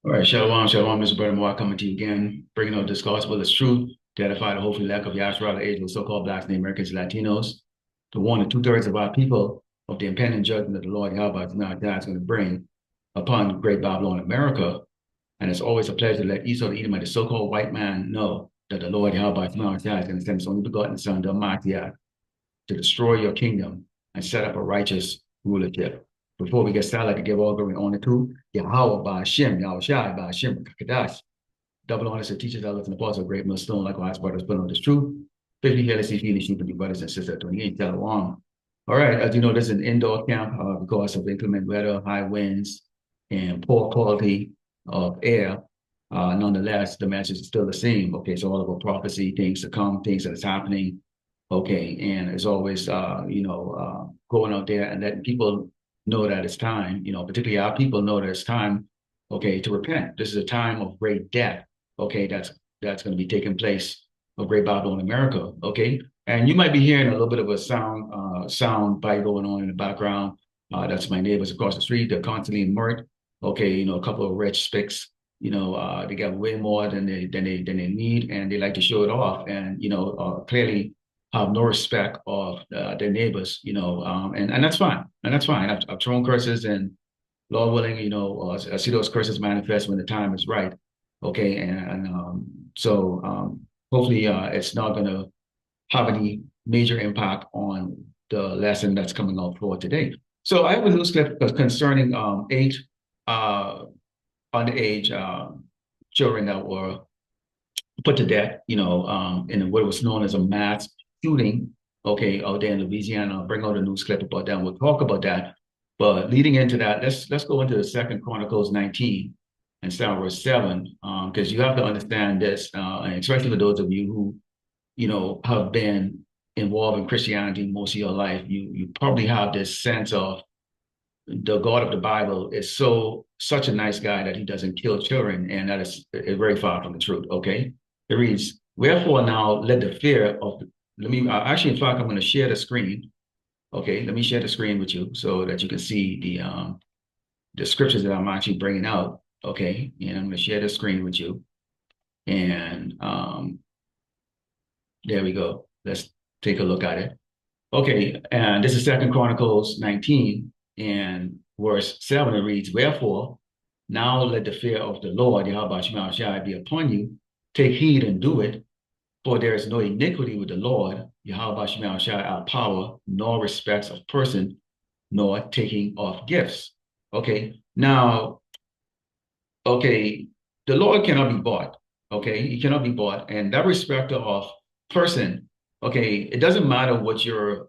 All right, shalom, shalom, Mr. Brother Mark coming to you again, bringing out this gospel as truth to edify the hopefully lack of Yahshua, the age of so-called blacks, Native Americans, Latinos, to warn the two-thirds of our people of the impending judgment that the Lord Yahweh is going to bring upon great Babylon, America. And it's always a pleasure to let Esau the Edomite, the so-called white man, know that the Lord Yahweh is going to send his only begotten son, the Mashiach, to destroy your kingdom and set up a righteous rulership. Before we get started, I'd like to give all glory and honor to Yahweh by Hashem, Yahweh Shai by Hashem, Kadash. Double honors to teachers, elders, and apostles of great millstone, likewise, brothers, put on this truth. 50 here, let's see, feed the sheep of the brothers and sisters, 28, Shalom. All right, as you know, this is an indoor camp because of inclement weather, high winds, and poor quality of air. Nonetheless, the message is still the same. Okay, so all of our prophecy, things to come, things that is happening. Okay, and as always, going out there and letting people know that it's time, particularly our people know that it's time, okay, to repent. This is a time of great death, okay, that's going to be taking place of great Bible in America, okay? And you might be hearing a little bit of a sound bite going on in the background. That's my neighbors across the street. They're constantly alert. Okay, a couple of rich spicks, they got way more than they need, and they like to show it off. And clearly have no respect of their neighbors, and that's fine. And that's fine. I've thrown curses, and Lord willing, I see those curses manifest when the time is right. Okay, so hopefully it's not going to have any major impact on the lesson that's coming out for today. So I have a news clip concerning eight underage children that were put to death, in what was known as a mass shooting, okay, out there in Louisiana. I'll bring out a news clip about that, and we'll talk about that. But leading into that, let's go into the Second Chronicles 19 and start verse 7, because you have to understand this, and especially for those of you who, have been involved in Christianity most of your life, you probably have this sense of the God of the Bible is such a nice guy that he doesn't kill children, and that is very far from the truth. Okay, it reads, "Wherefore now let the fear of let me actually, in fact, I'm going to share the screen. Okay, let me share the screen with you so that you can see the scriptures that I'm actually bringing out. Okay, and I'm going to share the screen with you, and there we go. Let's take a look at it. Okay, and this is Second Chronicles 19 and verse 7. It reads, "Wherefore, now let the fear of the Lord, Yahweh Shai, be upon you. Take heed and do it, for there is no iniquity with the Lord, Yahweh Shai, our power, nor respects of person, nor taking of gifts." Okay, now, okay, the Lord cannot be bought. Okay, he cannot be bought, and that respect of person, okay, it doesn't matter what your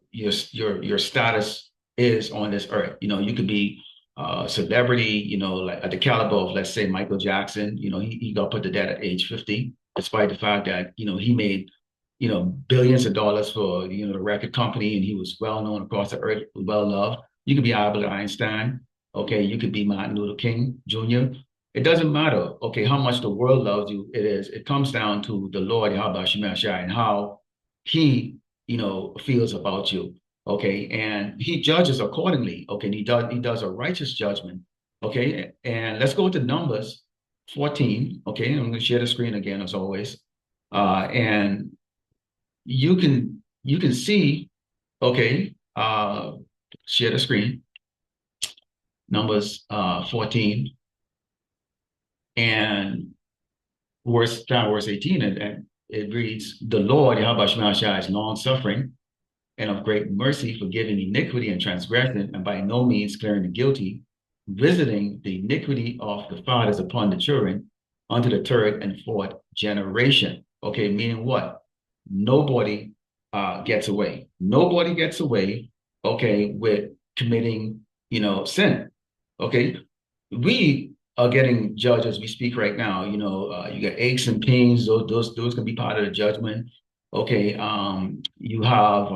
status is on this earth. You could be a celebrity, like at the caliber of, let's say, Michael Jackson. He got put to death at age 50, despite the fact that he made billions of dollars for the record company, and he was well known across the earth, well loved. You could be Albert Einstein. Okay, you could be Martin Luther King Jr. It doesn't matter, okay, how much the world loves you. It comes down to the Lord Yahweh Shai and how he, feels about you. Okay, and he judges accordingly. Okay, and he does a righteous judgment. Okay, and let's go to Numbers 14. Okay, I'm going to share the screen again as always. And you can see, okay, share the screen, Numbers 14 and verse 18, and it reads, "The Lord, Yahweh Shai, is long suffering and of great mercy, forgiving iniquity and transgression, and by no means clearing the guilty, visiting the iniquity of the fathers upon the children unto the third and fourth generation." Okay, meaning what? Nobody gets away. Nobody gets away, okay, with committing, sin. Okay, we are getting judged as we speak right now. You get aches and pains; those can be part of the judgment. Okay, you have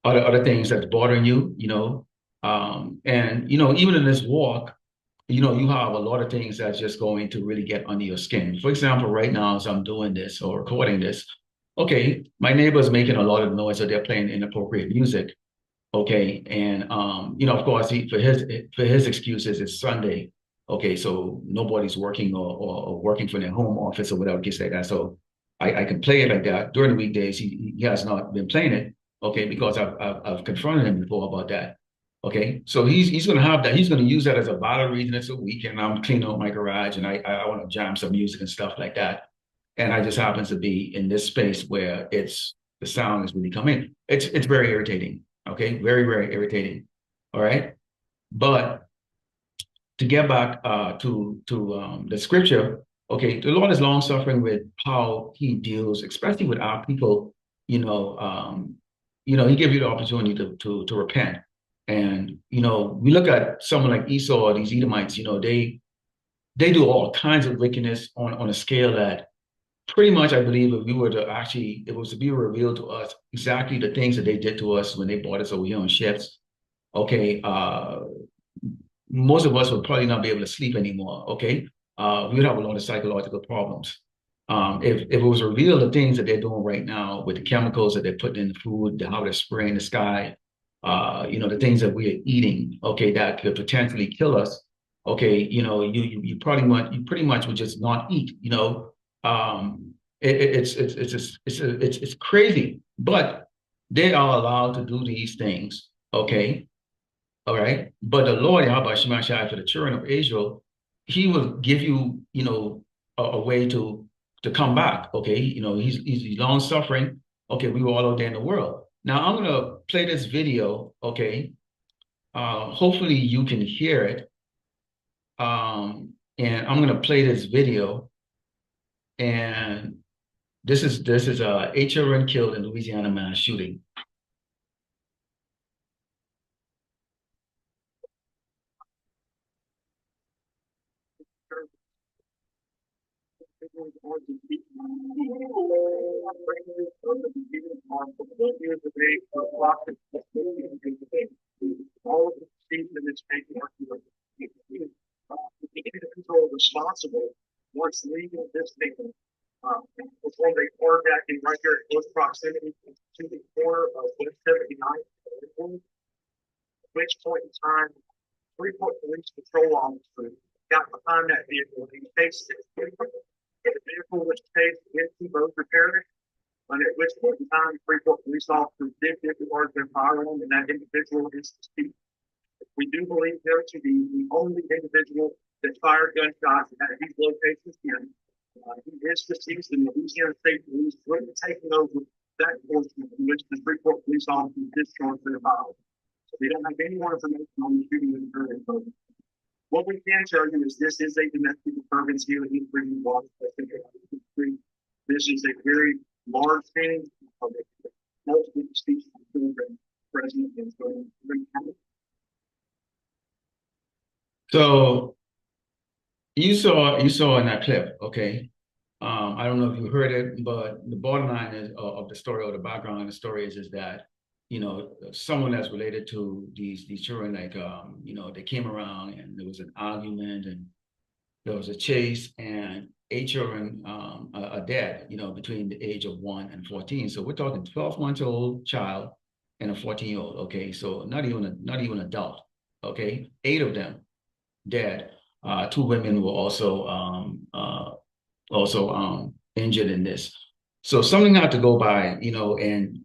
other things that's bothering you. And even in this walk, you have a lot of things that's just going to really get under your skin. For example, right now, as I'm doing this or recording this, okay, my neighbor's making a lot of noise, so they're playing inappropriate music. Okay, and of course, for his excuses, it's Sunday. Okay, so nobody's working or working from their home office or whatever, case like that. So I can play it like that. During the weekdays, he has not been playing it, okay, because I've confronted him before about that. Okay, so he's gonna have that, he's gonna use that as a valid reason. It's a weekend, I'm cleaning out my garage and I want to jam some music and stuff like that. And I just happens to be in this space where the sound is really coming. It's very irritating. Okay, very, very irritating. All right. But to get back to the scripture, okay, the Lord is long suffering with how He deals, especially with our people. He gives you the opportunity to repent, and we look at someone like Esau or these Edomites. They do all kinds of wickedness on a scale that pretty much I believe if we were to actually, if it was to be revealed to us exactly the things that they did to us when they brought us over here on ships, okay, most of us would probably not be able to sleep anymore. Okay, we would have a lot of psychological problems. If it was revealed the things that they're doing right now with the chemicals that they're putting in the food, how they're spraying the sky, the things that we're eating, okay, that could potentially kill us. Okay, you pretty much would just not eat. It's crazy, but they are allowed to do these things. Okay, all right. But the Lord Yahawah Shema Shai for the children of Israel, He will give you, a way to come back. Okay. He's long suffering. Okay, we were all out there in the world. Now I'm gonna play this video. Okay. Hopefully you can hear it. And I'm gonna play this video. And this is 8 children killed in Louisiana mass shooting. All of the things that it's taking the individual responsible once leaving this thing before they carjacking right here in close proximity to the corner of 179, at which point in time, Freeport Police Patrol officer got behind that vehicle and he chased it. The vehicle was chased into both repairs, and at which point in time, Freeport police officers did discharge their firearm, and that individual is deceased. We do believe him to be the only individual that fired gunshots at these locations here. He is deceased, and the Louisiana State Police will be taking over that portion in which the Freeport police officers discharged their firearm. So we don't have any more information on the shooting that occurred in Bowie. What we can tell you is this is a domestic disturbance here in Freedom Watch. This is a very large thing of multiple deceased children present in County. So you saw in that clip, okay? I don't know if you heard it, but the bottom line is of the story or the background of the story is that someone that's related to these children, like they came around and there was an argument and there was a chase and 8 children are dead, between the age of 1 and 14. So we're talking 12-month-old child and a 14-year-old. Okay, so not even adult. Okay, 8 of them dead. 2 women were also injured in this. So something had to go by, and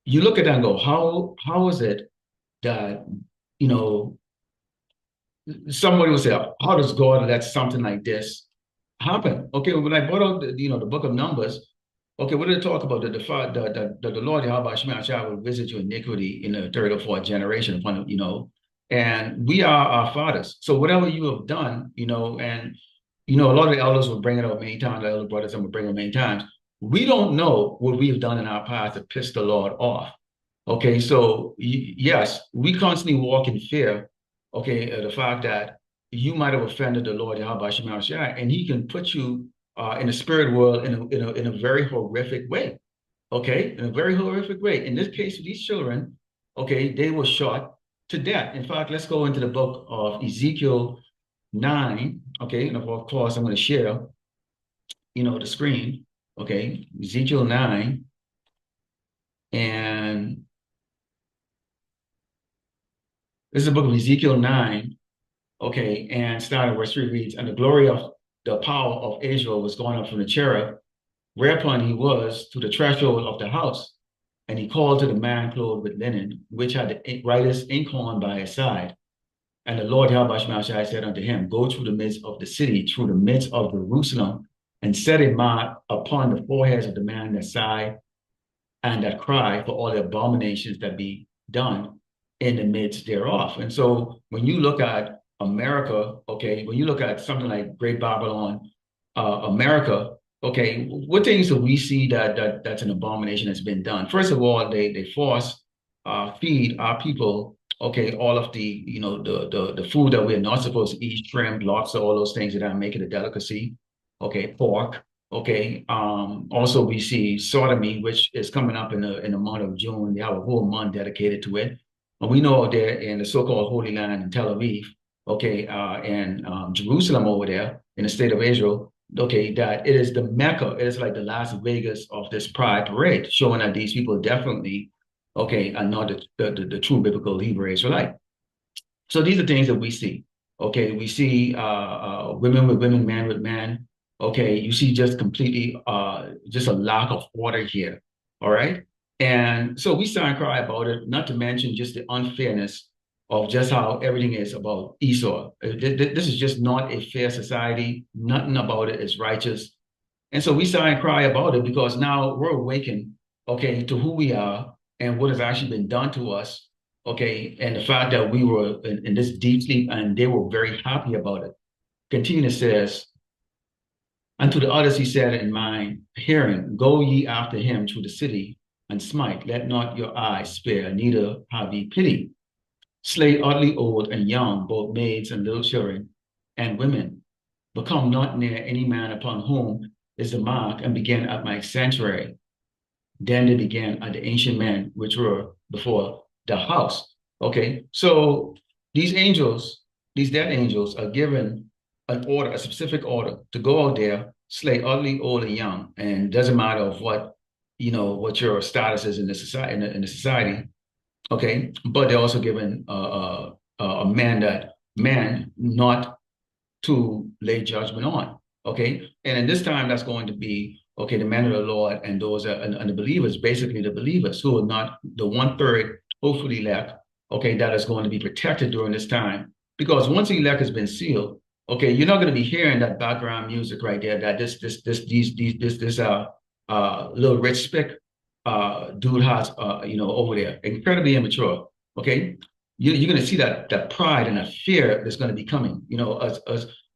you look at that and go, how is it that, somebody would say, how does God let something like this happen? Okay, when I brought out the book of Numbers, okay, what did it talk about? The Lord Yahawah Shema Shai will visit your iniquity in the third or fourth generation upon, and we are our fathers. So whatever you have done, and a lot of the elders will bring it up many times, the elder brothers will bring it many times. We don't know what we've done in our past to piss the Lord off. Okay, so yes, we constantly walk in fear. Okay, the fact that you might have offended the Lord Yahawah Shema Shai, and He can put you in the spirit world in a very horrific way. Okay, in a very horrific way. In this case, these children, okay, they were shot to death. In fact, let's go into the book of Ezekiel 9. Okay, and of course, I'm going to share, the screen. Okay, Ezekiel 9, and this is the book of Ezekiel 9, okay, and starting verse 3 reads, and the glory of the power of Israel was gone up from the cherub, whereupon he was to the threshold of the house. And he called to the man clothed with linen, which had the writer's inkhorn by his side. And the Lord Yahuwah said unto him, go through the midst of the city, through the midst of Jerusalem, and set a mark upon the foreheads of the man that sigh and that cry for all the abominations that be done in the midst thereof. And so when you look at America, okay, when you look at something like Great Babylon, America, okay, what things do we see that's an abomination that's been done? First of all, they force feed our people, okay, all of the the food that we're not supposed to eat, shrimp, lobster, all those things that are making a delicacy, okay, pork. Okay. Also, we see sodomy, which is coming up in the month of June. They have a whole month dedicated to it. And we know there in the so-called Holy Land in Tel Aviv, okay, and Jerusalem over there in the state of Israel, okay, that it is the Mecca. It is like the Las Vegas of this pride parade, showing that these people definitely, okay, are not the true biblical Hebrew Israelite. So these are things that we see. Okay, we see women with women, man with man. Okay, you see just completely just a lack of order here. All right. And so we start and cry about it, not to mention just the unfairness of just how everything is about Esau. This is just not a fair society. Nothing about it is righteous. And so we sigh and cry about it because now we're awakened, okay, to who we are and what has actually been done to us, okay, and the fact that we were in this deep sleep and they were very happy about it. Continue says, and to the others he said in my hearing, go ye after him through the city and smite, let not your eyes spare, neither have ye pity. Slay utterly old and young, both maids and little children and women. But come not near any man upon whom is the mark, and begin at my sanctuary. Then they began at the ancient men which were before the house. Okay, so these angels, these dead angels, are given an order, a specific order to go out there, slay utterly old and young, and it doesn't matter of what what your status is in the society. In the society, okay, but they're also given a man not to lay judgment on. Okay. And in this time, that's going to be, okay, the men of the Lord and those and the believers, basically the believers who are not the 1/3, hopefully elect, okay, that is going to be protected during this time. Because once the elect has been sealed, okay, you're not going to be hearing that background music right there, that this little rich spick dude has over there, incredibly immature. Okay. You're going to see that pride and that fear that's going to be coming.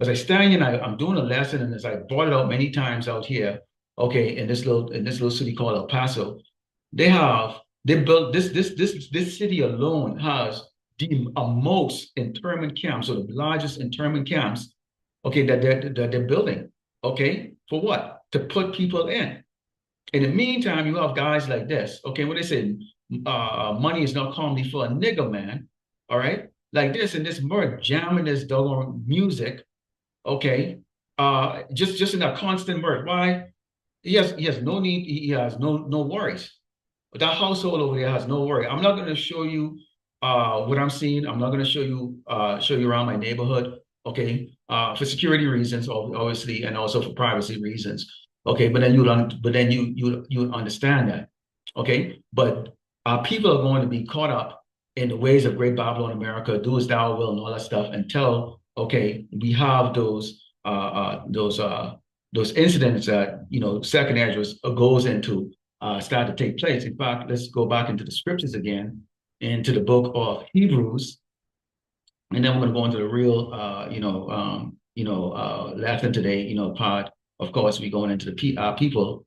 As I stand and I'm doing a lesson, and as I brought it out many times out here, okay, in this little city called El Paso, they built this city alone has the most internment camps, or the largest internment camps, okay, that they're building, okay, for what? To put people in. In the meantime, you have guys like this, okay, what they say, money is not comedy for a nigga, man, all right? Like this, and this murder jamming this doggone music, okay, just in that constant mirth. Why? He has no need. He has no worries. But that household over there has no worry. I'm not going to show you what I'm seeing. I'm not going to show you around my neighborhood. Okay, for security reasons, obviously, and also for privacy reasons. Okay, but then you understand that. Okay, but people are going to be caught up in the ways of Great Babylon America, do as thou will, and all that stuff, until okay, we have those incidents that Second Esdras goes into start to take place. In fact, let's go back into the scriptures again, into the book of Hebrews, and then we're going to go into the real, lesson today. Part. Of course, we're going into the people,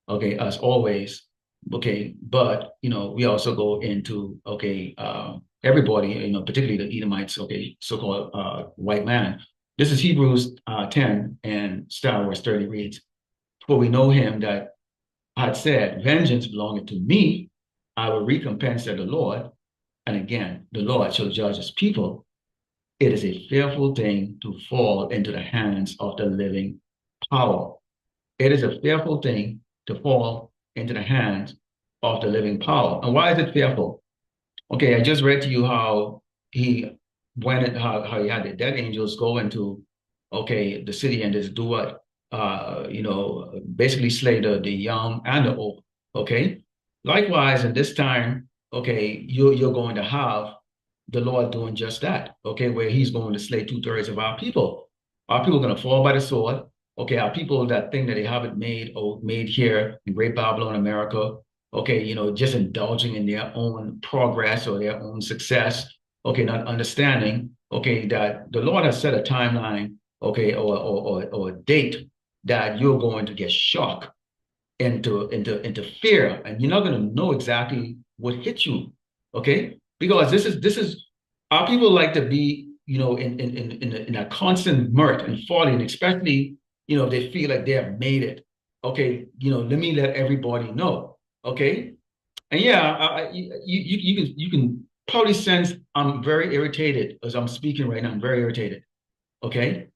okay, as always, okay. But we also go into everybody, particularly the Edomites, okay, so-called white man. This is Hebrews 10 and Star Wars 30 reads, "For we know him that had said, vengeance belongeth to me, I will recompense at the Lord. And again, the Lord shall judge his people. It is a fearful thing to fall into the hands of the living power." It is a fearful thing to fall into the hands of the living power. And why is it fearful? Okay, I just read to you how he how you had the dead angels go into, okay, the city and just do what, basically slay the young and the old, okay? Likewise, in this time, okay, you're going to have the Lord doing just that, okay, where he's going to slay two-thirds of our people. Our people are going to fall by the sword. Okay, our people that think that they have it made or made here in Great Babylon, America, okay, just indulging in their own progress or their own success, okay, not understanding, okay, that the Lord has set a timeline, okay, or a date that you're going to get shocked into fear, and you're not going to know exactly what hit you, okay? Because this is our people like to be, in a constant mirth and folly, and especially, they feel like they have made it. Okay, let me let everybody know. Okay, and yeah, you can probably sense I'm very irritated as I'm speaking right now. I'm very irritated. Okay,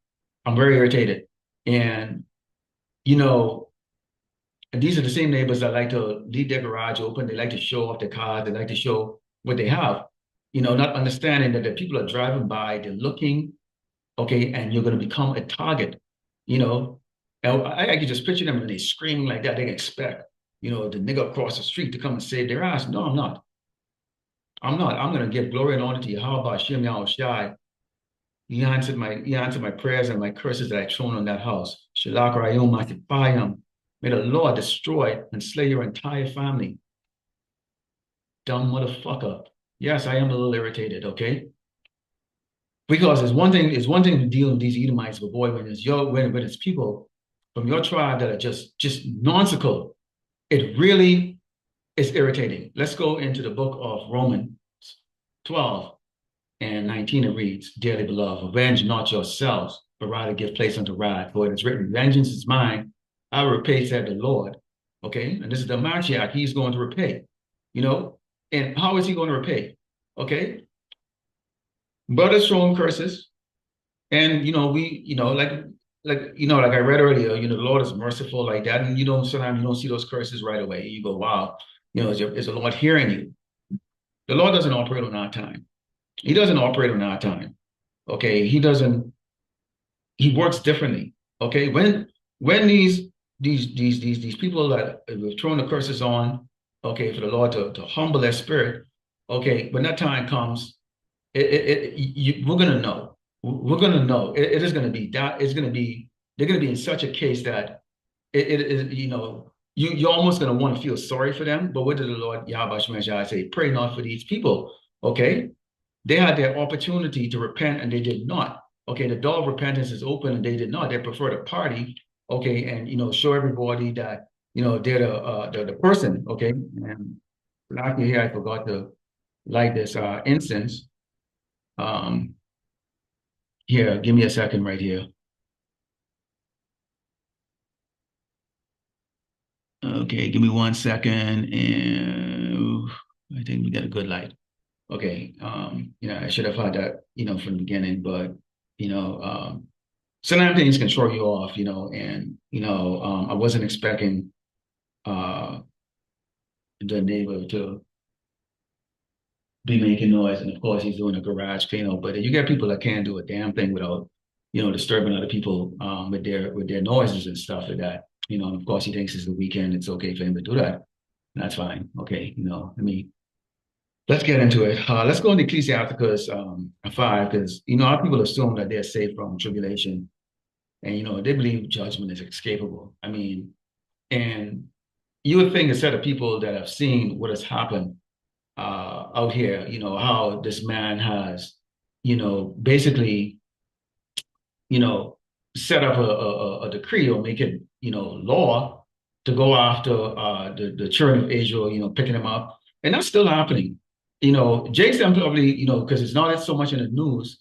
I'm very irritated, and you know, and these are the same neighbors that like to leave their garage open. They like to show off their cars. They like to show what they have. Not understanding that the people are driving by, they're looking, okay, and you're going to become a target. You know, and I can just picture them when they screaming like that. They expect, the nigga across the street to come and save their ass. No, I'm not. I'm not. I'm going to give glory and honor to you. How about Shem Yahushai? He answered my prayers and my curses that I thrown on that house. Shalak Rayom Matipayam. May the Lord destroy and slay your entire family. Dumb motherfucker. Yes, I am a little irritated, okay? Because it's one thing to deal with these Edomites, but boy, when it's people from your tribe that are just nonsensical, it really is irritating. Let's go into the book of Romans 12 and 19. It reads, "Dearly beloved, avenge not yourselves, but rather give place unto wrath. For it is written, vengeance is mine, I will repay, said the Lord." Okay, and this is the Mashiach. He's going to repay, you know. And how is he going to repay? Okay, brothers throwing curses, and we, like I read earlier, the Lord is merciful like that, and sometimes you don't see those curses right away. You go, wow, is the Lord hearing you? The Lord doesn't operate on our time. He doesn't operate on our time. Okay, he doesn't. He works differently. Okay, when these people that we've thrown the curses on, okay, for the Lord to humble their spirit, okay, when that time comes, we're gonna know. We're gonna know. It is gonna be that. It's gonna be. They're gonna be in such a case that it is. You're almost gonna want to feel sorry for them. But what did the Lord Yahweh Shemashah say? Pray not for these people. Okay, they had their opportunity to repent and they did not. Okay, the door of repentance is open and they did not. They prefer to party. Okay, and show everybody that they're the person. Okay, and lastly here I forgot to light this incense. Um, Here, give me a second right here. Okay, give me 1 second, and I think we got a good light. Okay, I should have had that, from the beginning, but sometimes things can throw you off, and I wasn't expecting uh the neighbor to be making noise, and of course he's doing a garage cleanup. But you get people that can't do a damn thing without, disturbing other people with their noises and stuff like that. And of course he thinks it's the weekend, it's okay for him to do that. That's fine. Okay, let's get into it. Let's go into Ecclesiasticus 5, because our people assume that they're safe from tribulation, and they believe judgment is escapable. I mean, and you would think a set of people that have seen what has happened out here, how this man has, basically, you know, set up a decree or make it, law to go after the children of Israel, picking them up. And that's still happening. Jason probably, because it's not so much in the news,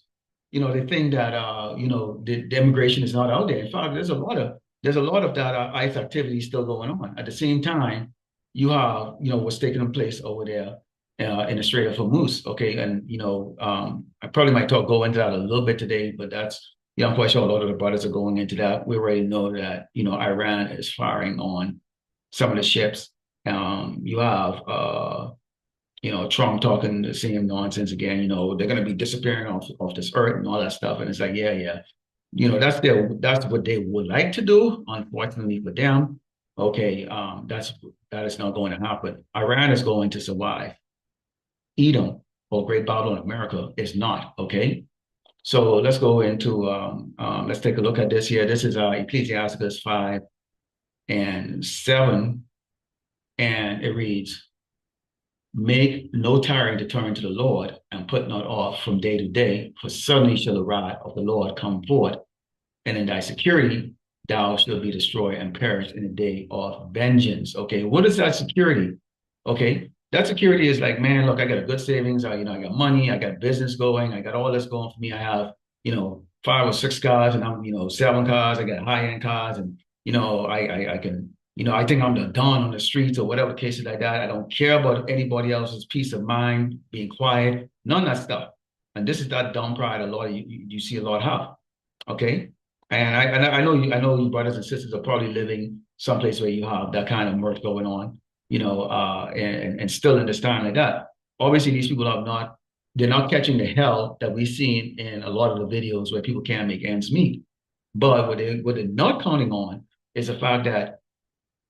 they think that the immigration is not out there. In fact, there's a lot of that ICE activity still going on. At the same time, you have, what's taking place over there in the Strait of Hormuz. Okay, and I probably might go into that a little bit today, but that's I'm quite sure a lot of the brothers are going into that. We already know that Iran is firing on some of the ships. You have Trump talking the same nonsense again. They're going to be disappearing off this earth and all that stuff. And it's like, yeah, yeah. That's what they would like to do. Unfortunately for them, okay, that is not going to happen. Iran is going to survive. Edom or Great Babylon, America is not. Okay, so let's go into let's take a look at this here. This is Ecclesiasticus 5:7, and it reads, "Make no tarrying to turn to the Lord, and put not off from day to day, for suddenly shall the wrath of the Lord come forth, and in thy security thou shalt be destroyed and perish in the day of vengeance." Okay, what is that security? Okay, that security is like, man, look, I got a good savings. I got money. I got business going. I got all this going for me. I have, 5 or 6 cars, and I'm, 7 cars. I got high-end cars, and I can, I think I'm the don on the streets or whatever cases like that. I don't care about anybody else's peace of mind, being quiet, none of that stuff. And this is that dumb pride a lot you see a lot have. Okay. And I know you brothers and sisters are probably living someplace where you have that kind of mirth going on, and still in this time like that. Obviously, these people they're not catching the hell that we've seen in a lot of the videos where people can't make ends meet. But what they're not counting on is the fact that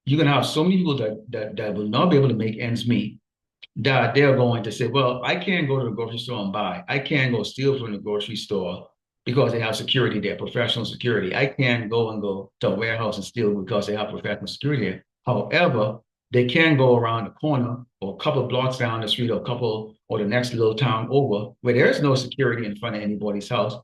you're gonna have so many people that will not be able to make ends meet, that they're going to say, well, I can't go to the grocery store and buy. I can't go steal from the grocery store because they have security there, professional security. I can't go to a warehouse and steal because they have professional security there. However, they can go around the corner or a couple of blocks down the street or the next little town over where there's no security in front of anybody's house.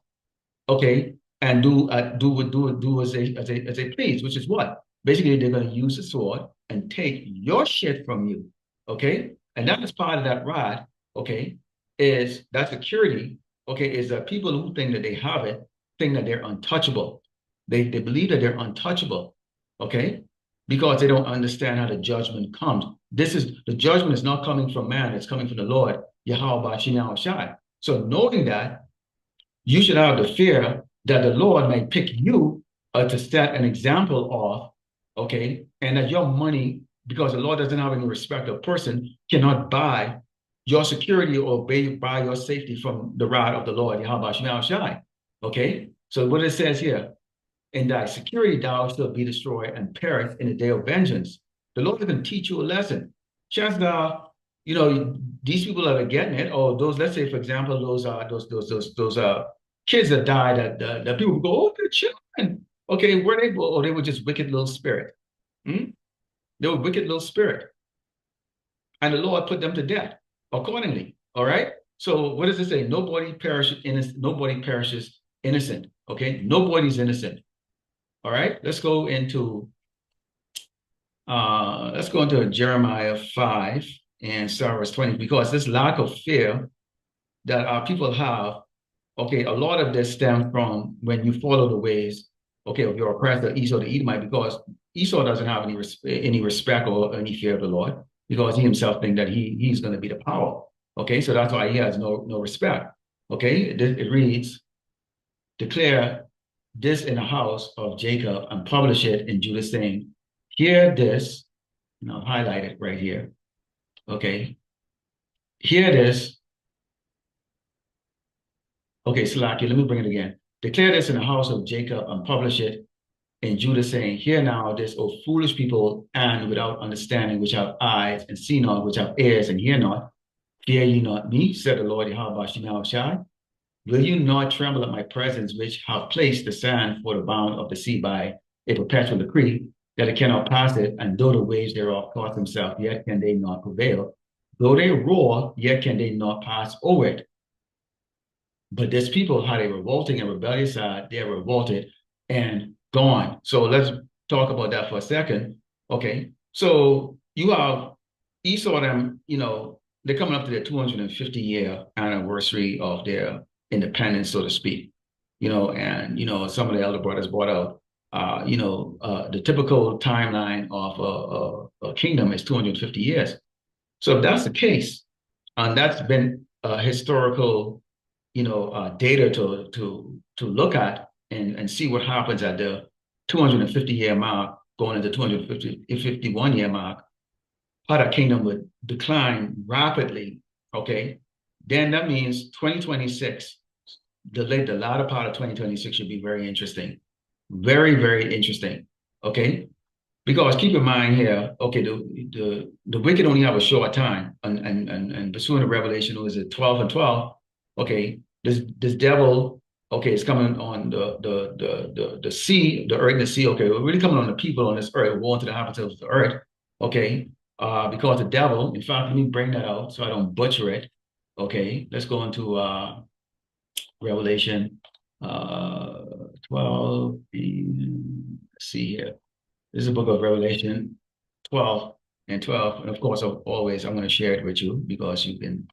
Okay, and do as they please, which is what? Basically, they're going to use the sword and take your shit from you. Okay, and that is part of that rod. Okay, is that security? Okay, is that people who think that they have it think that they're untouchable. They believe that they're untouchable. Okay, because they don't understand how the judgment comes. The judgment is not coming from man; it's coming from the Lord Yahawah. So knowing that, you should have the fear that the Lord may pick you to set an example of, okay, and that your money, because the Lord doesn't have any respect of person, cannot buy your security or buy your safety from the rod of the Lord, Yahweh. Okay, so what it says here, in thy security thou shalt be destroyed and perish in the day of vengeance. The Lord is going to teach you a lesson. Chances are, these people that are getting it, or those, let's say, for example, those kids that died, that people go, oh, they're children. Okay, were they, or they were just wicked little spirit. Hmm? They were wicked little spirit. And the Lord put them to death accordingly. All right. So what does it say? Nobody perishes innocent. Nobody perishes innocent. Okay. Nobody's innocent. All right. Let's go into Jeremiah 5 and verse 20, because this lack of fear that our people have, okay, a lot of this stems from when you follow the ways, okay, of your oppressor Esau the Edomite, because Esau doesn't have any respect or any fear of the Lord, because he himself thinks that he's going to be the power. Okay, so that's why he has no respect. Okay, it reads, declare this in the house of Jacob and publish it in Judah, saying, hear this, and I'll highlight it right here. Okay, hear this. Okay, Salaki, let me bring it again. Declare this in the house of Jacob and publish it in Judah, saying, hear now this, O foolish people, and without understanding, which have eyes and see not, which have ears and hear not. Fear ye not me, said the Lord Yahawah. Will you not tremble at my presence, which have placed the sand for the bound of the sea by a perpetual decree, that it cannot pass it, and though the waves thereof cross themselves, yet can they not prevail. Though they roar, yet can they not pass over it. But this people had a revolting and rebellious side. They're revolted and gone. So let's talk about that for a second. Okay. So you have Esau, them, they're coming up to their 250-year anniversary of their independence, so to speak. Some of the elder brothers brought out, the typical timeline of a kingdom is 250 years. So if that's the case, and that's been a historical data to look at and see what happens at the 250-year mark, going into 251-year mark. how that kingdom would decline rapidly, okay, then that means 2026, the latter part of 2026 should be very interesting. Very, very interesting. Okay. Because keep in mind here, okay, the wicked only have a short time, and pursuing the revelation was it 12 and 12. Okay, this devil, okay, is coming on the sea, the earth and the sea. Okay, we're really coming on the people on this earth, war into the inhabitants of the earth. Okay, because the devil, in fact, let me bring that out so I don't butcher it. Okay, let's go into Revelation 12. Let's see here. This is the book of Revelation 12 and 12. And of course, always, I'm going to share it with you because you can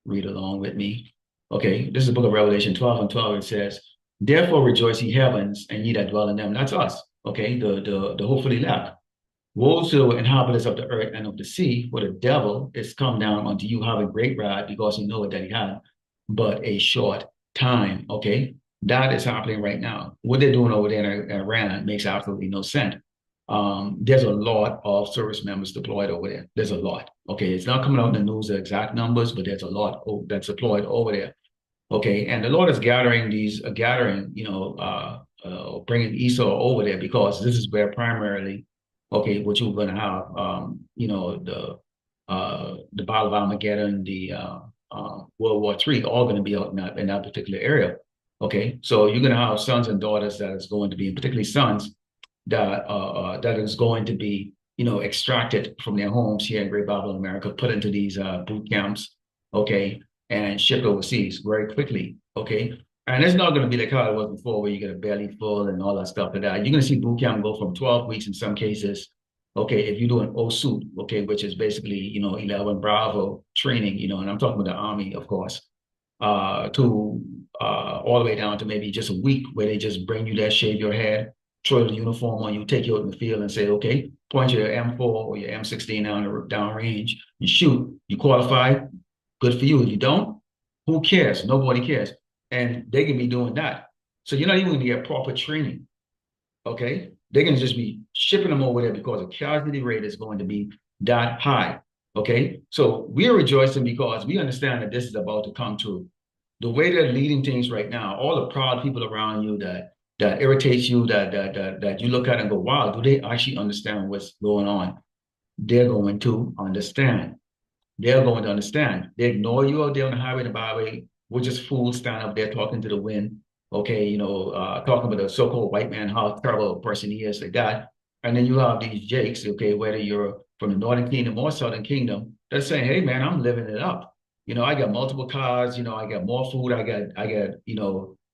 read along with me. Okay, this is the book of Revelation 12 and 12. It says, therefore rejoice ye heavens and ye that dwell in them. That's us. Okay, the hopefully left. Woe to the inhabitants of the earth and of the sea, for the devil is come down unto you having great wrath, because he knoweth that he had but a short time. Okay, that is happening right now. What they're doing over there in Iran makes absolutely no sense. There's a lot of service members deployed over there. There's a lot. Okay, it's not coming out in the news, the exact numbers, but there's a lot that's deployed over there. Okay, and the Lord is gathering, bringing Esau over there because this is where primarily, okay, what you're going to have, the Battle of Armageddon, the World War III, all going to be out in that particular area. Okay, so you're going to have sons and daughters that is going to be, particularly sons, that is going to be, extracted from their homes here in Great Babylon, America, put into these boot camps. Okay, and shipped overseas very quickly. Okay. And it's not going to be like how it was before, where you get a belly full and all that stuff like that. You're going to see boot camp go from 12 weeks in some cases. Okay. If you do an OSUT, okay, which is basically, 11 Bravo training, and I'm talking about the Army, of course, to all the way down to maybe just a week where they just bring you there, shave your head, throw the uniform on you, take you out in the field and say, okay, point your M4 or your M16 down range and shoot. You qualify, good for you. If you don't, who cares? Nobody cares. And they can be doing that. So you're not even going to get proper training. Okay. They're going to just be shipping them over there because the casualty rate is going to be that high. Okay. So we are rejoicing because we understand that this is about to come true. The way they're leading things right now, all the proud people around you that irritates you, that you look at and go, wow, do they actually understand what's going on? They're going to understand. They're going to understand. They ignore you out there on the highway and the byway. We're just fools standing up there talking to the wind. Okay, talking about the so-called white man, how terrible a person he is, like that. And then you have these jakes, okay, whether you're from the Northern Kingdom or Southern Kingdom, they're saying, hey man, I'm living it up. I got multiple cars, I got more food, I got,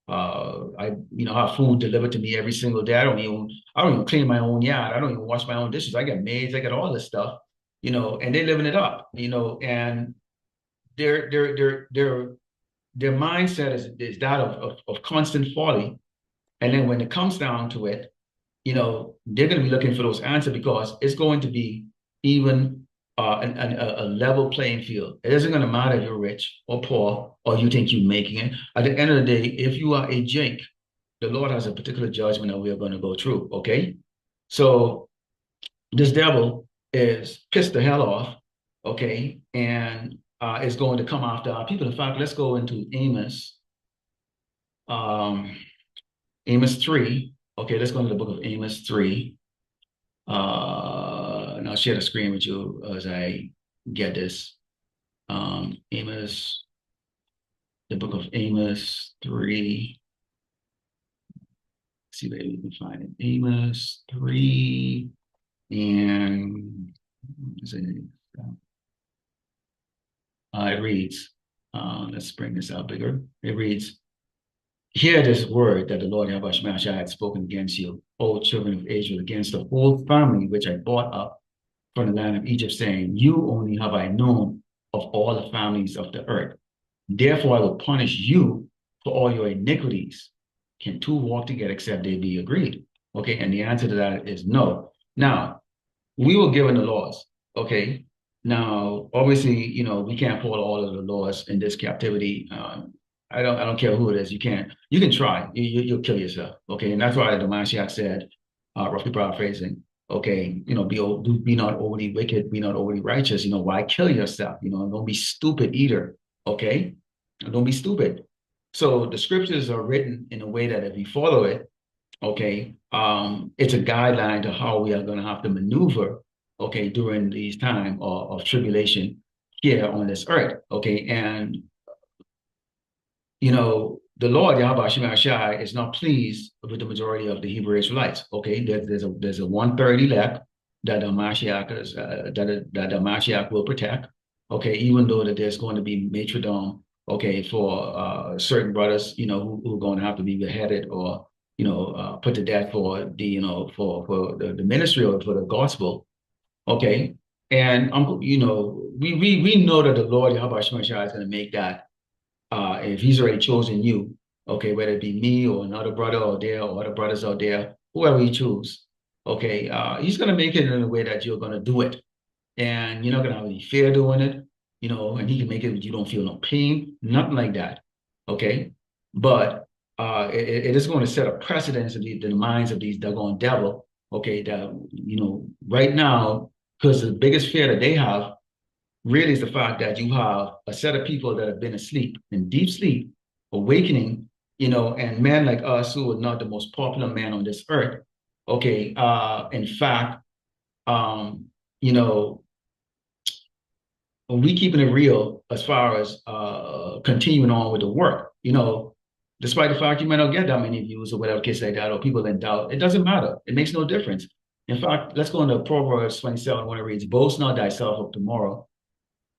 have food delivered to me every single day. I don't even clean my own yard. I don't even wash my own dishes. I got maids, I got all this stuff, and they're living it up, and their mindset is that of constant folly. And then when it comes down to it, they're going to be looking for those answers because it's going to be even a level playing field. It isn't going to matter if you're rich or poor or you think you're making it. At the end of the day, if you are a Jake, the Lord has a particular judgment that we are going to go through. Okay. So this devil is pissed the hell off. Okay. And is going to come after our people. In fact, let's go into Amos. Amos 3. Okay, let's go into the book of Amos 3. And I'll share the screen with you as I get this. Amos, the book of Amos 3. Let's see where we can find it. Amos 3. And it reads, let's bring this out bigger. It reads, hear this word that the Lord Yahawaah had spoken against you, O children of Israel, against the whole family which I brought up from the land of Egypt, saying, you only have I known of all the families of the earth. Therefore I will punish you for all your iniquities. Can two walk together except they be agreed? Okay, and the answer to that is no. Now, we were given the laws, okay? Now, obviously, we can't follow all of the laws in this captivity. I don't care who it is. You can try. You'll kill yourself. Okay. And that's why the Mashiach said, roughly paraphrasing, Okay, be not overly wicked, be not overly righteous. Why kill yourself? Don't be stupid either. Okay, don't be stupid. So the scriptures are written in a way that if you follow it, okay, it's a guideline to how we are going to have to maneuver, okay, during these time of tribulation here on this earth. Okay, and the Lord Yahawah Shai is not pleased with the majority of the Hebrew Israelites. Okay, there's a 1/3 elect that the Mashiach that the Mashiach will protect. Okay, even though that there's going to be martyrdom, okay, for certain brothers, who are going to have to be beheaded or put to death for the ministry or for the gospel. Okay, and we know that the Lord Yahawah Shai is going to make that if he's already chosen you, okay, whether it be me or another brother out there or other brothers out there, whoever he choose, okay, he's gonna make it in a way that you're gonna do it, and you're not gonna have any fear doing it, and he can make it you don't feel no pain, nothing like that, okay, but it is going to set a precedence in the minds of these doggone devil, okay, that right now, because the biggest fear that they have really is the fact that you have a set of people that have been asleep, in deep sleep, awakening, and men like us who are not the most popular man on this earth. Okay, in fact, um, you know, when we keeping it real as far as continuing on with the work, despite the fact you might not get that many views or whatever case like that, or people in doubt, it doesn't matter. It makes no difference. In fact, let's go into Proverbs 27 when it reads, "Boast not thyself of tomorrow,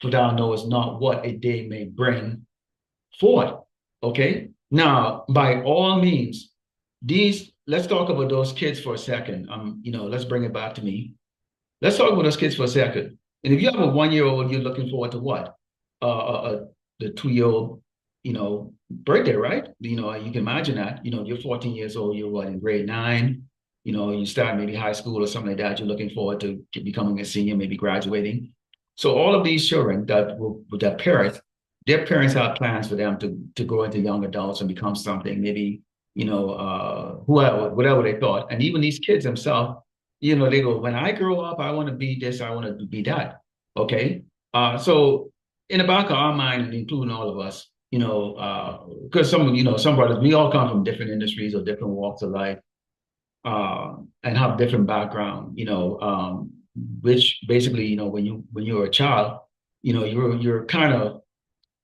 for thou knowest not what a day may bring forth." Okay. Now, by all means, let's talk about those kids for a second. Let's bring it back to me. Let's talk about those kids for a second. And if you have a 1-year-old, you're looking forward to what? The 2-year-old, birthday, right? You can imagine that. You're 14 years old, you're what, in grade 9? You start maybe high school or something like that. You're looking forward to becoming a senior, maybe graduating. So all of these children their parents have plans for them to grow into young adults and become something, maybe, whatever they thought. And even these kids themselves, they go, when I grow up, I want to be this, I want to be that. Okay. So in the back of our mind, including all of us, because some brothers, we all come from different industries or different walks of life, and have different background, which basically, when you're a child, you're kind of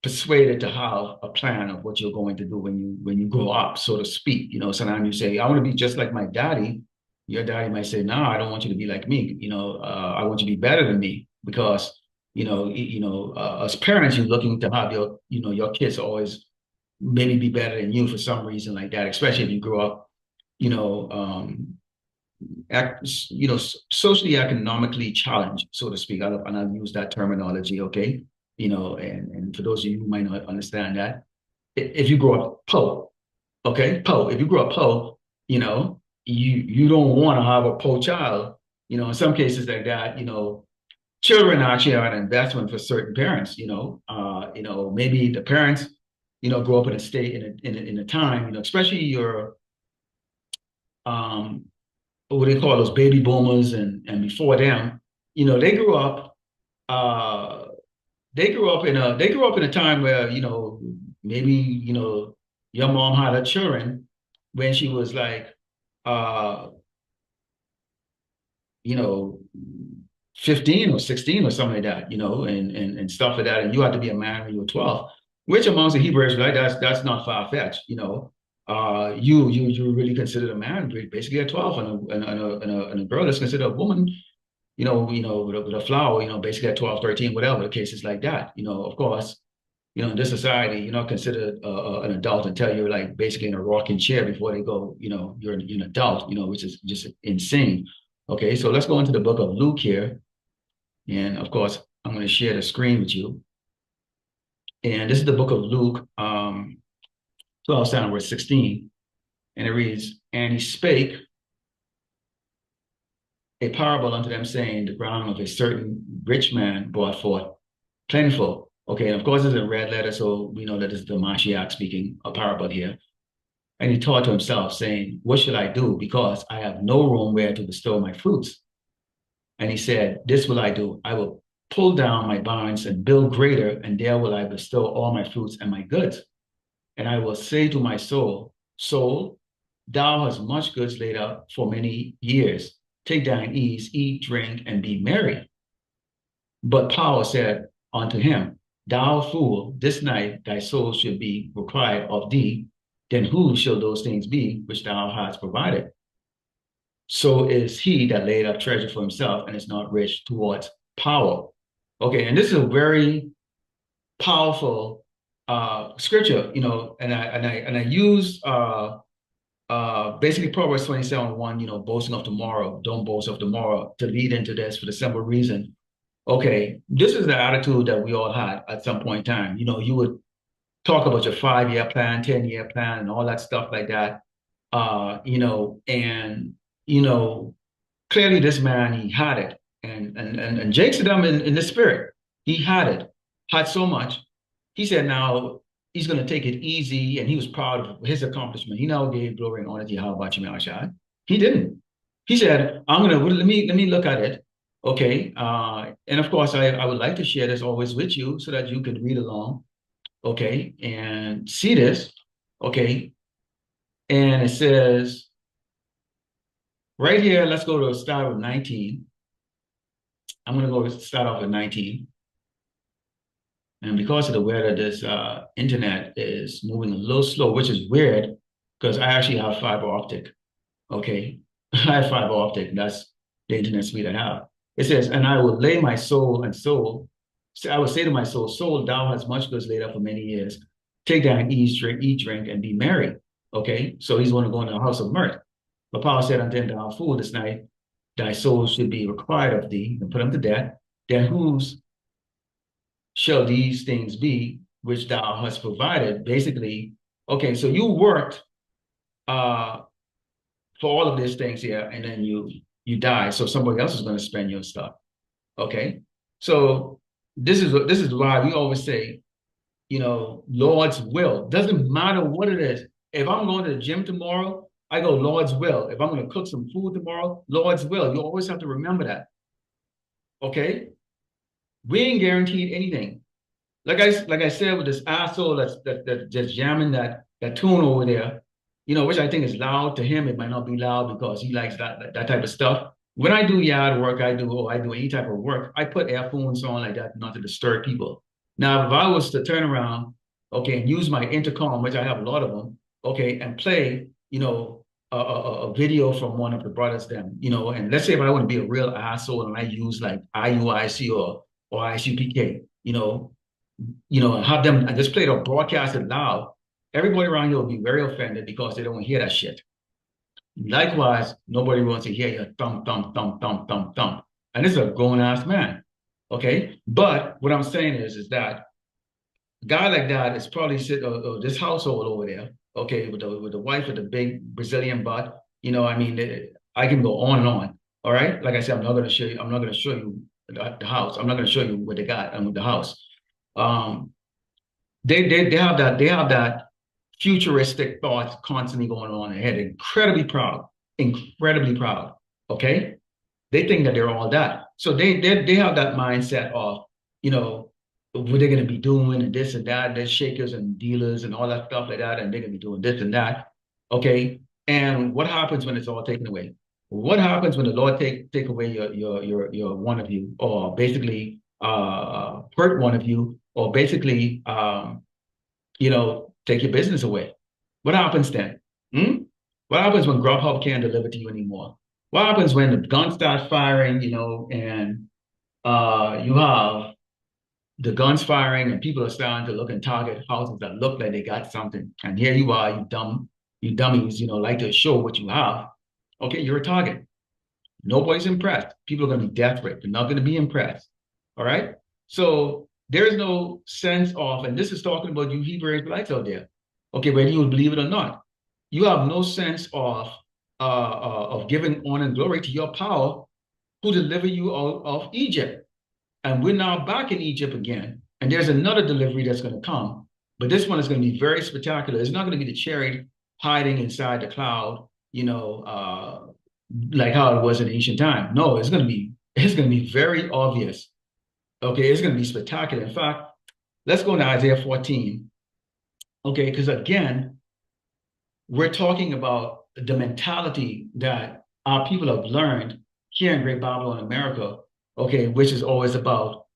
persuaded to have a plan of what you're going to do when you grow up, so to speak. Sometimes you say, I want to be just like my daddy. Your daddy might say, no, I don't want you to be like me. I want you to be better than me because, as parents, you're looking to have your kids always maybe be better than you for some reason like that, especially if you grow up, you know, um, socially economically challenged, so to speak. And I'll use that terminology, okay? And for those of you who might not understand that, if you grow up poor, okay, poor, if you grow up poor, you don't want to have a poor child. In some cases like that, children actually are an investment for certain parents. Maybe the parents, grow up in a state in a time, especially your um what do they call those baby boomers and before them, they grew up uh they grew up in a time where, maybe, your mom had her children when she was like uh you know 15 or 16 or something like that, and stuff like that. And you had to be a man when you were 12, which amongst the Hebrews, right? That's not far-fetched, you really considered a man basically at 12, and a girl that's considered a woman, with a flower, basically at 12, 13, whatever the case is like that. Of course, in this society, you're not considered an adult until you're like basically in a rocking chair before they go, you're an adult, which is just insane. Okay, so let's go into the book of Luke here. And of course, I'm going to share the screen with you. And this is the book of Luke, 12, starting verse 16. And it reads, and he spake a parable unto them, saying, the ground of a certain rich man brought forth plentiful. Okay, and of course, it's a red letter, so we know that it's the Mashiach speaking a parable here. And he taught to himself, saying, what shall I do? Because I have no room where to bestow my fruits. And he said, this will I do. I will pull down my barns and build greater, and there will I bestow all my fruits and my goods. And I will say to my soul, soul, thou hast much goods laid up for many years. Take thine ease, eat, drink, and be merry. But power said unto him, thou fool, this night thy soul should be required of thee. Then who shall those things be which thou hast provided? So is he that laid up treasure for himself and is not rich towards power. Okay, and this is a very powerful scripture, and I use basically Proverbs 27:1, boasting of tomorrow, don't boast of tomorrow, to lead into this for the simple reason. Okay, this is the attitude that we all had at some point in time. You would talk about your 5-year plan, 10-year plan, and all that stuff like that. And clearly this man, he had it. And Jake said in the spirit, he had so much. He said now he's going to take it easy, and he was proud of his accomplishment. He now gave glory and honor to Yahawah. He didn't. He said, let me look at it. Okay. And of course, I would like to share this always with you so that you could read along. Okay. And see this. Okay. And it says right here, let's go to start with 19. I'm going to go start off with 19. And because of the way that this internet is moving a little slow, which is weird, because I actually have fiber optic. Okay. I have fiber optic. That's the internet speed I have. It says, and I will lay my soul and soul. I will say to my soul, soul, thou hast much goods laid up for many years. Take thine ease, drink, eat, drink, and be merry. Okay. So he's going to go into the house of mirth. But Paul said unto him, thou fool, this night thy soul should be required of thee, and put him to death. Then whose shall these things be which thou hast provided? Basically, okay, so you worked for all of these things here, and then you die. So somebody else is going to spend your stuff. Okay. So this is why we always say, Lord's will. Doesn't matter what it is. If I'm going to the gym tomorrow, I go Lord's will. If I'm going to cook some food tomorrow, Lord's will. You always have to remember that. Okay? We ain't guaranteed anything. Like I said, with this asshole that's just jamming that tune over there, which I think is loud to him. It might not be loud because he likes that type of stuff. When I do yard work, I do any type of work, I put earphones on like that not to disturb people. Now, if I was to turn around, okay, and use my intercom, which I have a lot of them, okay, and play, a video from one of the brothers then, and let's say if I want to be a real asshole and I use like IUIC or ICPK, and have them and just play it or broadcast it loud, everybody around here will be very offended because they don't want to hear that shit. Likewise, nobody wants to hear your thump, thump, thump, thump, thump, thump. And this is a grown ass man. Okay. But what I'm saying is that a guy like that is probably this household over there. Okay. With the wife with the big Brazilian butt, I can go on and on. All right. Like I said, I'm not going to show you the house. I'm not going to show you what they got and with the house. They have that futuristic thoughts constantly going on in their head. Incredibly proud. Okay, they think that they're all that. So they have that mindset of what they're going to be doing and this and that. There's shakers and dealers and all that stuff like that, and they're going to be doing this and that. Okay, and what happens when it's all taken away? What happens when the Lord take away your one of you, or basically hurt one of you, or basically take your business away? What happens then? What happens when Grubhub can't deliver to you anymore? What happens when the guns start firing, and you have the guns firing and people are starting to look and target houses that look like they got something. And here you are, you dummies, like to show what you have. Okay, you're a target. Nobody's impressed. People are going to be desperate. They're not going to be impressed. All right? So there is no sense of, and this is talking about you Hebrew Israelites out there, okay, whether you believe it or not, you have no sense of giving honor and glory to your power who delivered you out of Egypt. And we're now back in Egypt again. And there's another delivery that's going to come. But this one is going to be very spectacular. It's not going to be the chariot hiding inside the cloud, like how it was in ancient time. No, it's going to be It's going to be very obvious. Okay, it's going to be spectacular. In fact, let's go to Isaiah 14. Okay, because again, we're talking about the mentality that our people have learned here in Great Babylon, America, okay, which is always about,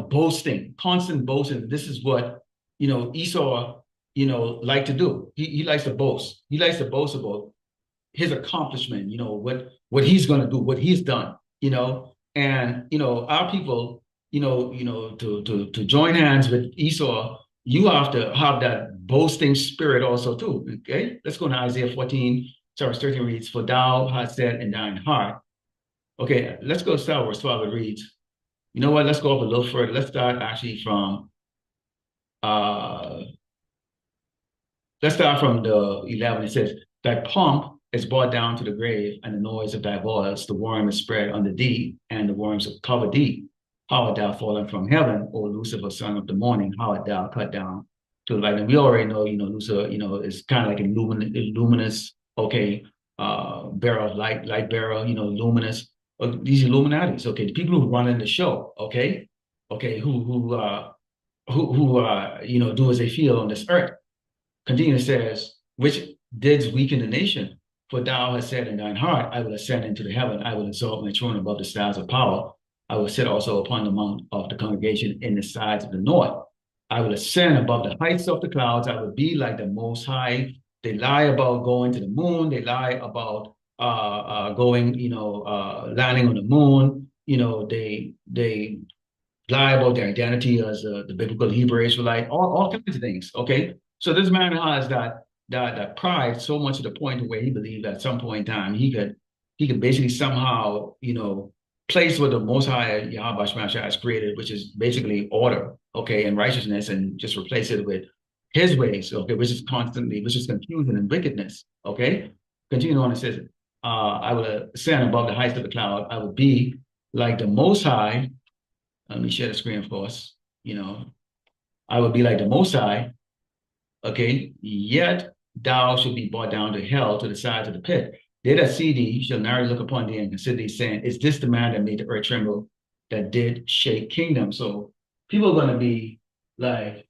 boasting, constant boasting. This is what, Esau, like to do. He likes to boast. He likes to boast about his accomplishment, what he's going to do, what he's done, and, our people, to join hands with Esau, you have to have that boasting spirit also too. Okay, let's go to Isaiah 14, verse 13 reads, "For thou hast said in thine heart." Okay, let's go start verse 12. It reads, you know what? Let's go up a little further. Let's start actually from uh let's start from the 11. It says, "Thy pomp is brought down to the grave, and the noise of thy voice, the worm is spread under thee, and the worms have covered thee. How art thou fallen from heaven, O Lucifer, son of the morning? How art thou cut down to the light?" And we already know, Lucifer, is kind of like a luminous, okay, bearer of light bearer, luminous. These Illuminatis, okay, the people who run in the show, okay, who do as they feel on this earth. Continue says, "Which didst weaken the nation? For thou hast said in thine heart, I will ascend into the heaven, I will exalt my throne above the stars of power. I will sit also upon the mount of the congregation in the sides of the north. I will ascend above the heights of the clouds. I will be like the Most High." They lie about going to the moon. They lie about going, landing on the moon. They lie about their identity as the biblical Hebrew Israelite, all kinds of things. Okay, so this man has that pride so much to the point where he believed at some point in time he could basically somehow place what the Most High Yahweh Shemashah has created, which is basically order, okay, and righteousness, and just replace it with his ways, okay, which is confusion and wickedness. Okay, continue on. It says, "I will ascend above the heights of the cloud. I will be like the Most High." Let me share the screen, of course. I will be like the Most High, okay? "Yet thou shalt be brought down to hell, to the sides of the pit. They that see thee shall narrowly look upon thee and consider thee, saying, Is this the man that made the earth tremble, that did shake kingdom?" So people are going to be like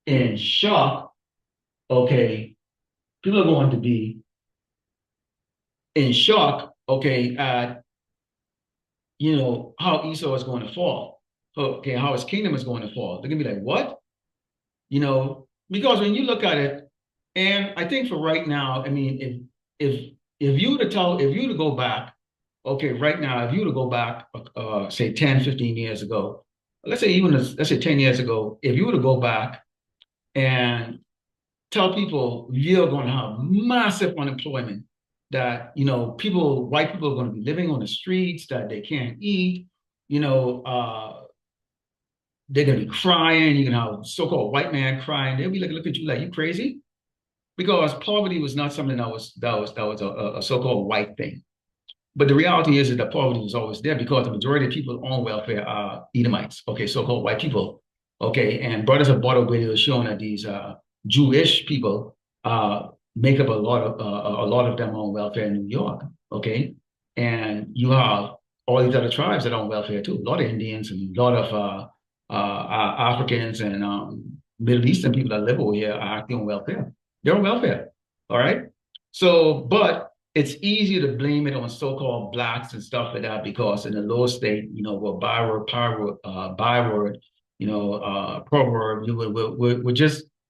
in shock, okay? People are going to be in shock, okay, at, how Esau is going to fall, okay, how his kingdom is going to fall. They're going to be like, what? Because when you look at it, and I think for right now, I mean, if you were to go back, okay, right now, if you were to go back, say 10, 15 years ago, let's say 10 years ago, if you were to go back and tell people you're going to have massive unemployment, that, white people are going to be living on the streets, that they can't eat, they're going to be crying. You're going to have so-called white man crying. They'll be like, look at you like, you crazy? Because poverty was not something that was a so-called white thing. But the reality is that poverty was always there, because the majority of people on welfare are Edomites, okay, so-called white people, okay. And Brothers of Bottle video is showing that these Jewish people make up a lot of them on welfare in New York, okay. And you have all these other tribes that are on welfare too. A lot of Indians and a lot of Africans and Middle Eastern people that live over here are actually on welfare. They're on welfare, all right. So, but it's easy to blame it on so-called blacks and stuff like that, because in the lower state, we're byword, proverb,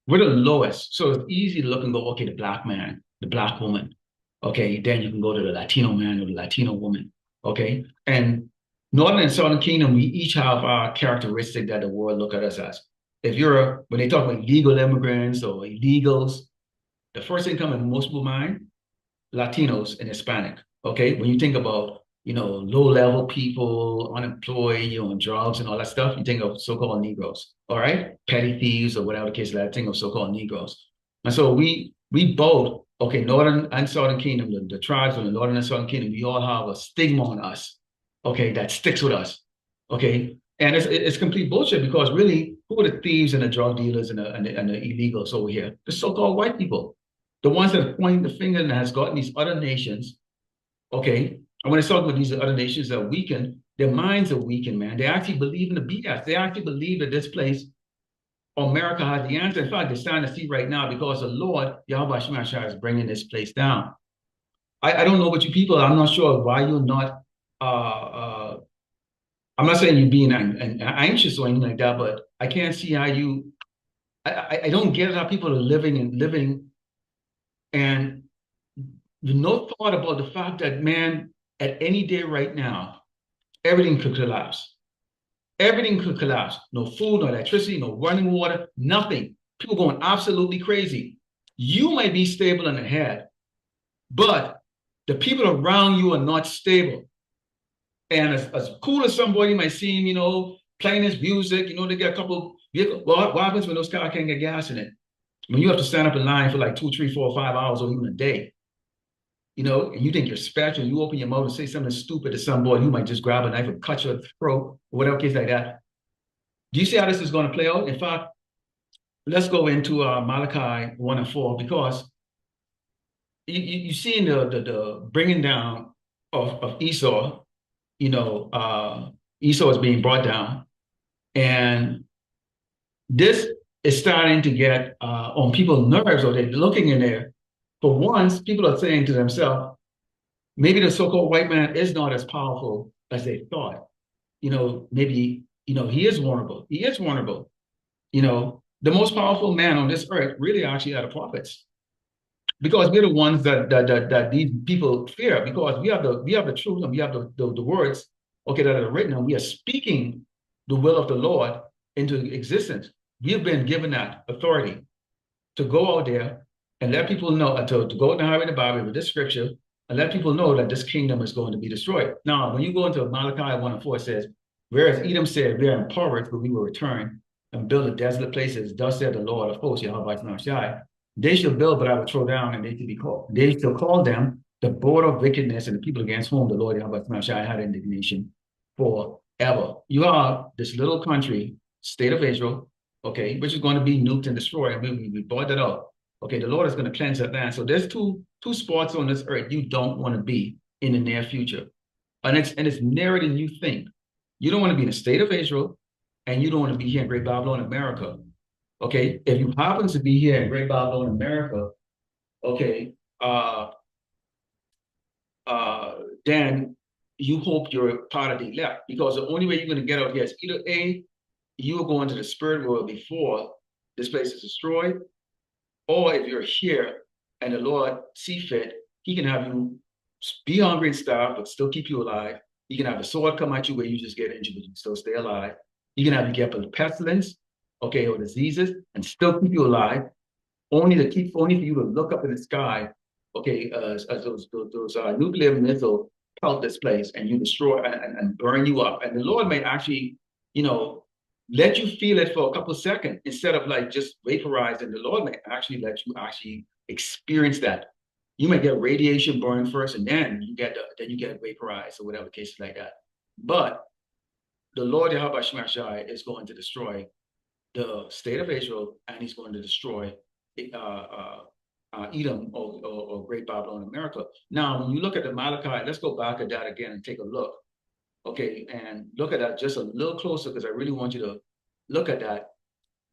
we're the lowest. So it's easy to look and go, okay, the black man, the black woman. Okay, then you can go to the Latino man or the Latino woman. Okay. And Northern and Southern Kingdom, we each have our characteristic that the world look at us as. When they talk about illegal immigrants or illegals, the first thing coming to most people's mind, Latinos and Hispanic. Okay, when you think about low-level people, unemployed, on drugs and all that stuff, you think of so-called Negroes. All right, petty thieves or whatever the case. I think of so-called Negroes. And so we both, okay, Northern and Southern Kingdom, the tribes of the Northern and Southern Kingdom, we all have a stigma on us, okay, that sticks with us, okay. And it's complete bullshit, because really, who are the thieves and the drug dealers and the illegals over here? The so-called white people, the ones that are pointing the finger and has gotten these other nations, okay. And when I talk about these other nations that are weakened, Their minds are weakened, man. They actually believe in the BS. They actually believe that this place, America, has the answer. In fact, they're starting to see right now because the Lord, Yahweh Shemashah, is bringing this place down. I don't know what you people, I'm not sure why you're not, I'm not saying you're being anxious or anything like that, but I can't see how I don't get how people are living and no thought about the fact that, man, at any day right now, everything could collapse. Everything could collapse. No food, no electricity, no running water, nothing. People going absolutely crazy. You might be stable in the head, but the people around you are not stable. And as cool as somebody might seem, playing his music, they get a couple vehicles. Well, what happens when those cars can't get gas in it? When you have to stand up in line for like 2, 3, 4, 5 hours or even a day, and you think you're special, you open your mouth and say something stupid to somebody who might just grab a knife and cut your throat or whatever case like that. Do you see how this is going to play out? In fact, let's go into Malachi 1 and 4 because you see in the bringing down of Esau, Esau is being brought down, and this is starting to get on people's nerves, or they're looking in there. For once, people are saying to themselves, maybe the so-called white man is not as powerful as they thought. Maybe, he is vulnerable. He is vulnerable. The most powerful man on this earth really actually are the prophets. Because we're the ones that these people fear, because we have the truth and we have the words, okay, that are written, and we are speaking the will of the Lord into existence. We have been given that authority to go out there and let people know, to go in the highway in the Bible with this scripture and let people know that this kingdom is going to be destroyed. Now, when you go into Malachi 1 and 4, it says, whereas Edom said, we are impoverished, but we will return and build the desolate places. Thus said the Lord of hosts, Yahweh Shemashah. They shall build, but I will throw down, and they shall be called. They shall call them the border of wickedness and the people against whom the Lord Yahweh Shemashah had indignation forever. You are this little country, state of Israel, okay, which is going to be nuked and destroyed. I mean, we bought that up. Okay, the Lord is going to cleanse that land. So there's two spots on this earth you don't want to be in the near future. And it's nearer than you think. You don't want to be in the state of Israel, and you don't want to be here in Great Babylon, America. Okay, if you happen to be here in Great Babylon, America, okay, then you hope you're part of the elect, because the only way you're going to get out here is either A, you are going to the spirit world before this place is destroyed, or if you're here and the Lord see fit, he can have you be hungry and starve, but still keep you alive. He can have a sword come at you where you just get injured, but you still stay alive. He can have you get a pestilence, okay, or diseases, and still keep you alive. Only for you to look up in the sky, okay, as those nuclear missiles pelt this place and you destroy and burn you up. And the Lord may actually, let you feel it for a couple of seconds instead of like just vaporizing. The Lord may actually let you actually experience that. You may get radiation burn first, and then you get vaporized or whatever cases like that. But the Lord Yahweh Shemashah is going to destroy the state of Israel, and he's going to destroy Edom or Great Babylon, America. Now, when you look at the Malachi, let's go back at that again and take a look. Okay, and look at that just a little closer, because I really want you to look at that.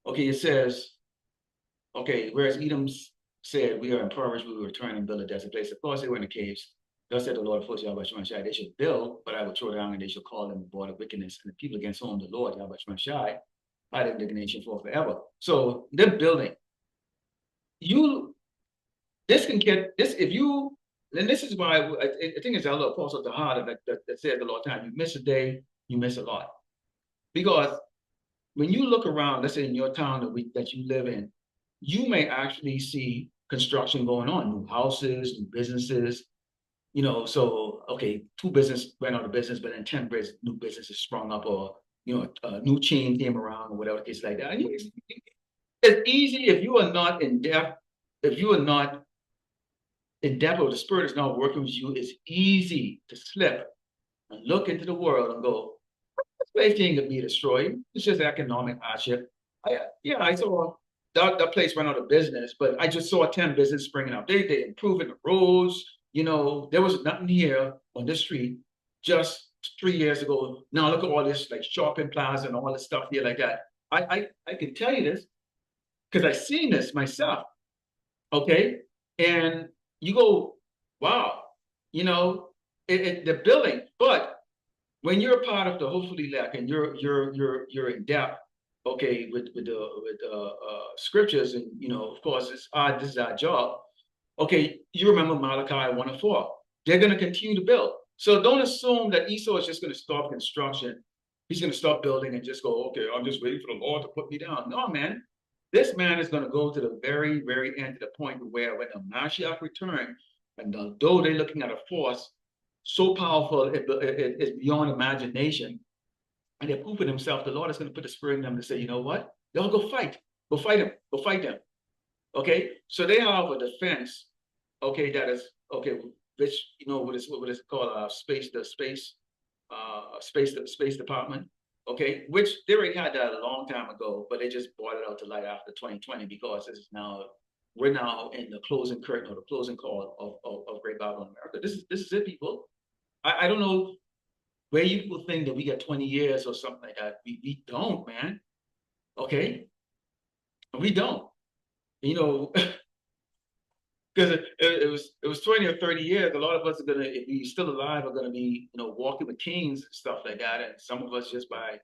Okay, it says, okay, whereas Edom said, we are impoverished, we will return and build a desert place. Of course, they were in the caves. Thus said the Lord of hosts, Yahweh Shemashah, they should build, but I will throw down, and they shall call them the border of wickedness, and the people against whom the Lord Yahweh Shemashah had indignation for forever. So they're building. This can get this if you, and this is why I think it's our little apostle to heart that says a lot of times, you miss a day, you miss a lot. Because when you look around, let's say in your town that you live in, you may actually see construction going on, new houses, new businesses, so okay, 2 businesses went out of business, but then 10 new businesses sprung up, or a new chain came around, or whatever case like that. And it's easy if you are not in depth, or the spirit is not working with you, it's easy to slip and look into the world and go, this place ain't gonna be destroyed. It's just economic hardship. I saw that place went out of business, but I just saw 10 businesses springing up. They improving the roads. There was nothing here on this street just 3 years ago. Now look at all this like shopping plaza and all this stuff here like that. I can tell you this because I've seen this myself. Okay, and you go, wow, you know, the building, but when you're a part of the hopefully elect and you're in depth, okay, with scriptures and of course this is our job. Okay, you remember Malachi 1:4. They're going to continue to build. So don't assume that Esau is just going to stop construction. He's going to stop building and just go, okay, I'm just waiting for the Lord to put me down. No, man. This man is going to go to the very, very end to the point where when the Mashiach returns, and although they're looking at a force so powerful, it's beyond imagination, and they're proving themselves, the Lord is going to put a spirit in them to say, you know what? Y'all go fight. Go fight them. Go fight them. Okay? So they have a defense, okay, that is, okay, which, what is called space department, okay, which they already had that a long time ago, but they just brought it out to light after 2020 because we're now in the closing curtain or the closing call of Great Babylon America. This is it, people. I don't know where you people think that we got 20 years or something like that. We don't, man. Okay? We don't. Because it was 20 or 30 years. A lot of us are gonna, if we're still alive, are gonna be, walking with canes and stuff like that. And some of us just by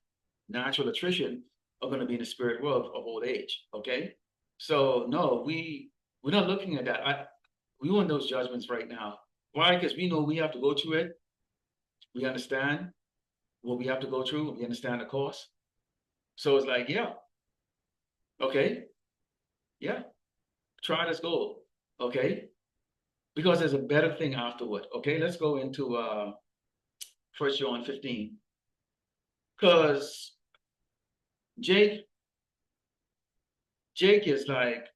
natural attrition are gonna be in the spirit world of old age. Okay. So no, we're not looking at that. We want those judgments right now. Why? Because we know we have to go through it. We understand what we have to go through. We understand the cost. So it's like, yeah, okay, yeah, try this goal. Okay, because there's a better thing afterward. Okay, let's go into 1 John 15. Because Jake is like,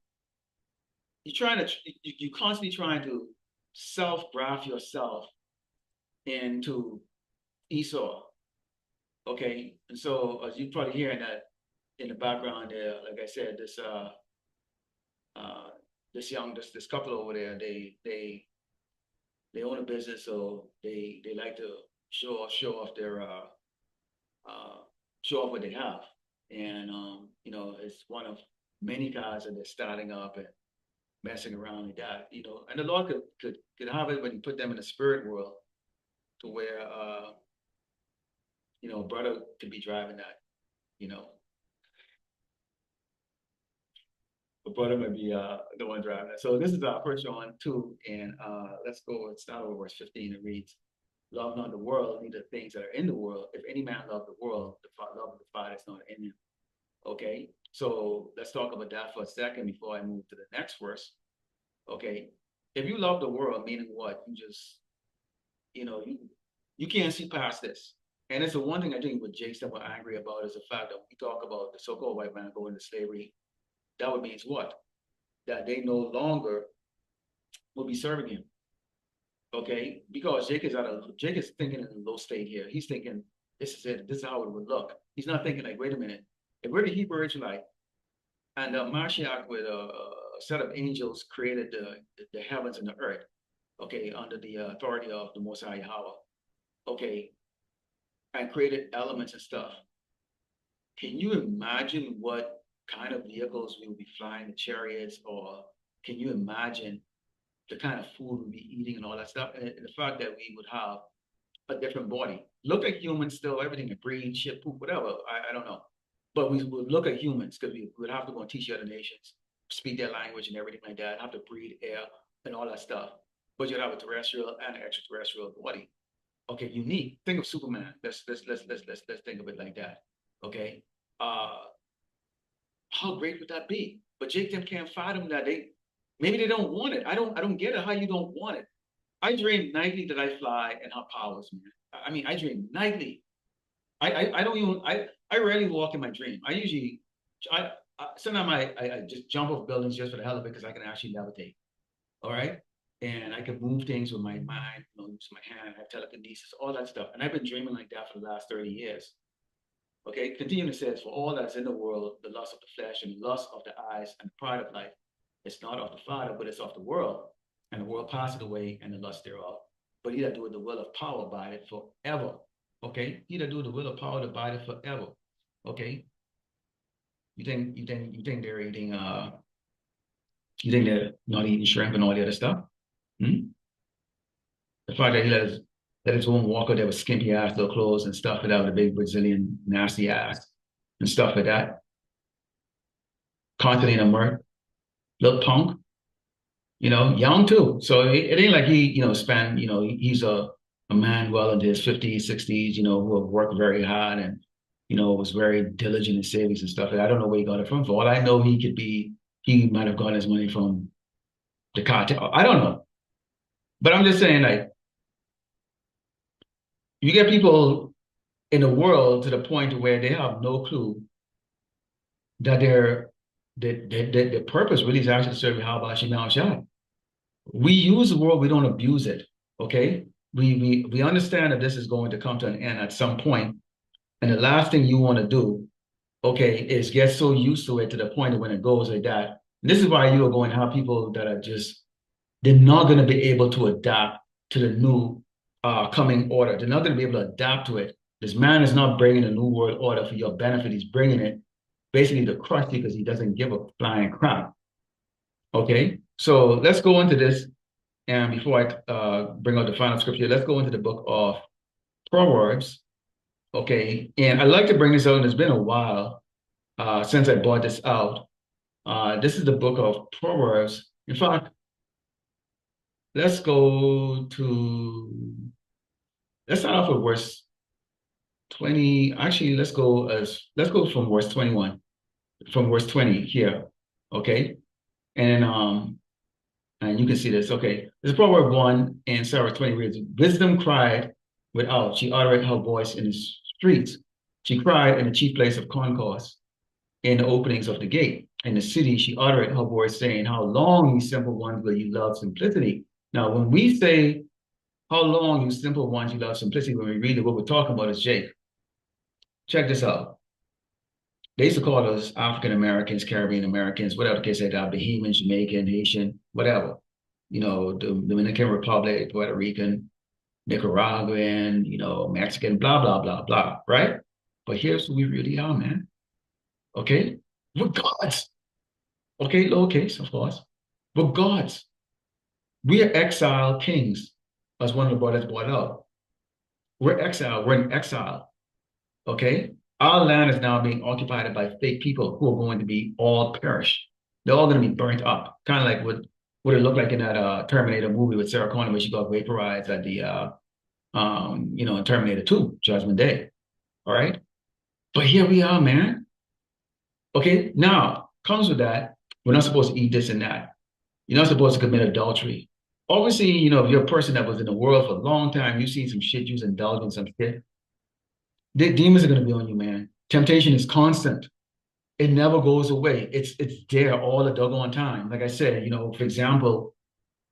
you constantly trying to self-graft yourself into Esau. Okay, and so as you probably hearing that in the background there, like I said, this couple over there, they own a business, so they like to show off their show off what they have, and it's one of many guys that they're starting up and messing around like that, and the Lord could have it when you put them in the spirit world to where brother could be driving that, the brother might be the one driving that. So this is 1 John 2, and let's go and start over verse 15. It reads, love not the world, neither things that are in the world. If any man love the world, the love of the Father is not in him. Okay, so let's talk about that for a second before I move to the next verse. Okay, if you love the world, meaning what? You just, you can't see past this. And it's the one thing I think what Jake's were angry about is the fact that we talk about the so-called white man going to slavery. That would mean what? That they no longer will be serving him. Okay, because Jake is thinking in a low state here. He's thinking, this is it. This is how it would look. He's not thinking like, wait a minute. If we're the Hebrew Israelite and Mashiach with a set of angels created the heavens and the earth, okay, under the authority of the Most High Yahawah, okay, and created elements and stuff. Can you imagine what kind of vehicles we would be flying, the chariots, or can you imagine the kind of food we'd be eating and all that stuff? And the fact that we would have a different body. Look like humans still, everything, the breed, shit, poop, whatever. I don't know. But we would look at humans because we would have to go and teach other nations, speak their language and everything like that, have to breathe air and all that stuff. But you'd have a terrestrial and an extraterrestrial body. Okay, unique. Think of Superman. Let's think of it like that. Okay. How great would that be? But Jake them can't fathom that maybe they don't want it. I don't get it how you don't want it. I dream nightly that I fly and have powers, man. I mean, I dream nightly. I don't even I rarely walk in my dream. I usually sometimes I just jump off buildings just for the hell of it because I can actually levitate. All right. And I can move things with my mind, use my hand, have telekinesis, all that stuff. And I've been dreaming like that for the last 30 years. Okay, continuing says, for all that's in the world, the lust of the flesh and the lust of the eyes and the pride of life, it's not of the Father, but it's of the world. And the world passeth away and the lust thereof. But he that doeth the will of power abideth forever. Okay, he that do the will of power to abide it forever. Okay, you think they're eating you think they're not eating shrimp and all the other stuff? Hmm? The fact that he let his woman walk out there with skimpy ass little clothes and stuff without a big Brazilian nasty ass and stuff like that. Constantly in a mirth, little punk, young too. So it ain't like he, spent, he's a man well into his 50s, 60s, who have worked very hard and, was very diligent in savings and stuff. And I don't know where he got it from. For all I know, he might have gotten his money from the cartel. I don't know. But I'm just saying, like, you get people in the world to the point where they have no clue that their purpose really is actually to serve Yahweh Shema Shah. We use the word, we don't abuse it. Okay. We understand that this is going to come to an end at some point, and the last thing you want to do, okay, is get so used to it to the point that when it goes like that. And this is why you are going to have people that are just they're not going to be able to adapt to the new coming order. They're not going to be able to adapt to it. This man is not bringing a new world order for your benefit. He's bringing it basically to crush you because he doesn't give a flying crap. Okay, so let's go into this. And before I bring out the final scripture, let's go into the book of Proverbs. Okay, and I'd like to bring this out, and it's been a while since I brought this out. This is the book of Proverbs. In fact, let's go to let's start off with verse 20. Actually, let's go from verse 21, from verse 20 here. Okay. And you can see this. Okay. This is Proverb 1 and Sarah 20 reads, Wisdom cried without, she uttered her voice in the streets. She cried in the chief place of concourse, in the openings of the gate. In the city, she uttered her voice, saying, How long, you simple ones, will you love simplicity? Now, when we say, How long, you simple ones, you love simplicity, when we read it, what we're talking about is Jake. Check this out. They used to call us African Americans, Caribbean Americans, whatever the case they got, Bahamian, Jamaican, Haitian, whatever. The Dominican Republic, Puerto Rican, Nicaraguan, Mexican, blah, blah, blah, blah, right? But here's who we really are, man. Okay? We're gods. Okay, lowercase, of course. We're gods. We are exiled kings, as one of the brothers brought up. We're exiled. We're in exile. Okay? Our land is now being occupied by fake people who are going to be all perish. They're all going to be burnt up, kind of like what it looked like in that Terminator movie with Sarah Connor, where she got vaporized at the in Terminator 2, Judgment Day. All right. But here we are, man. Okay. Now, comes with that, we're not supposed to eat this and that. You're not supposed to commit adultery. Obviously, if you're a person that was in the world for a long time, you've seen some shit, you've indulged in some shit. The demons are going to be on you, man. Temptation is constant. It never goes away. It's there all the doggone time. Like I said, for example,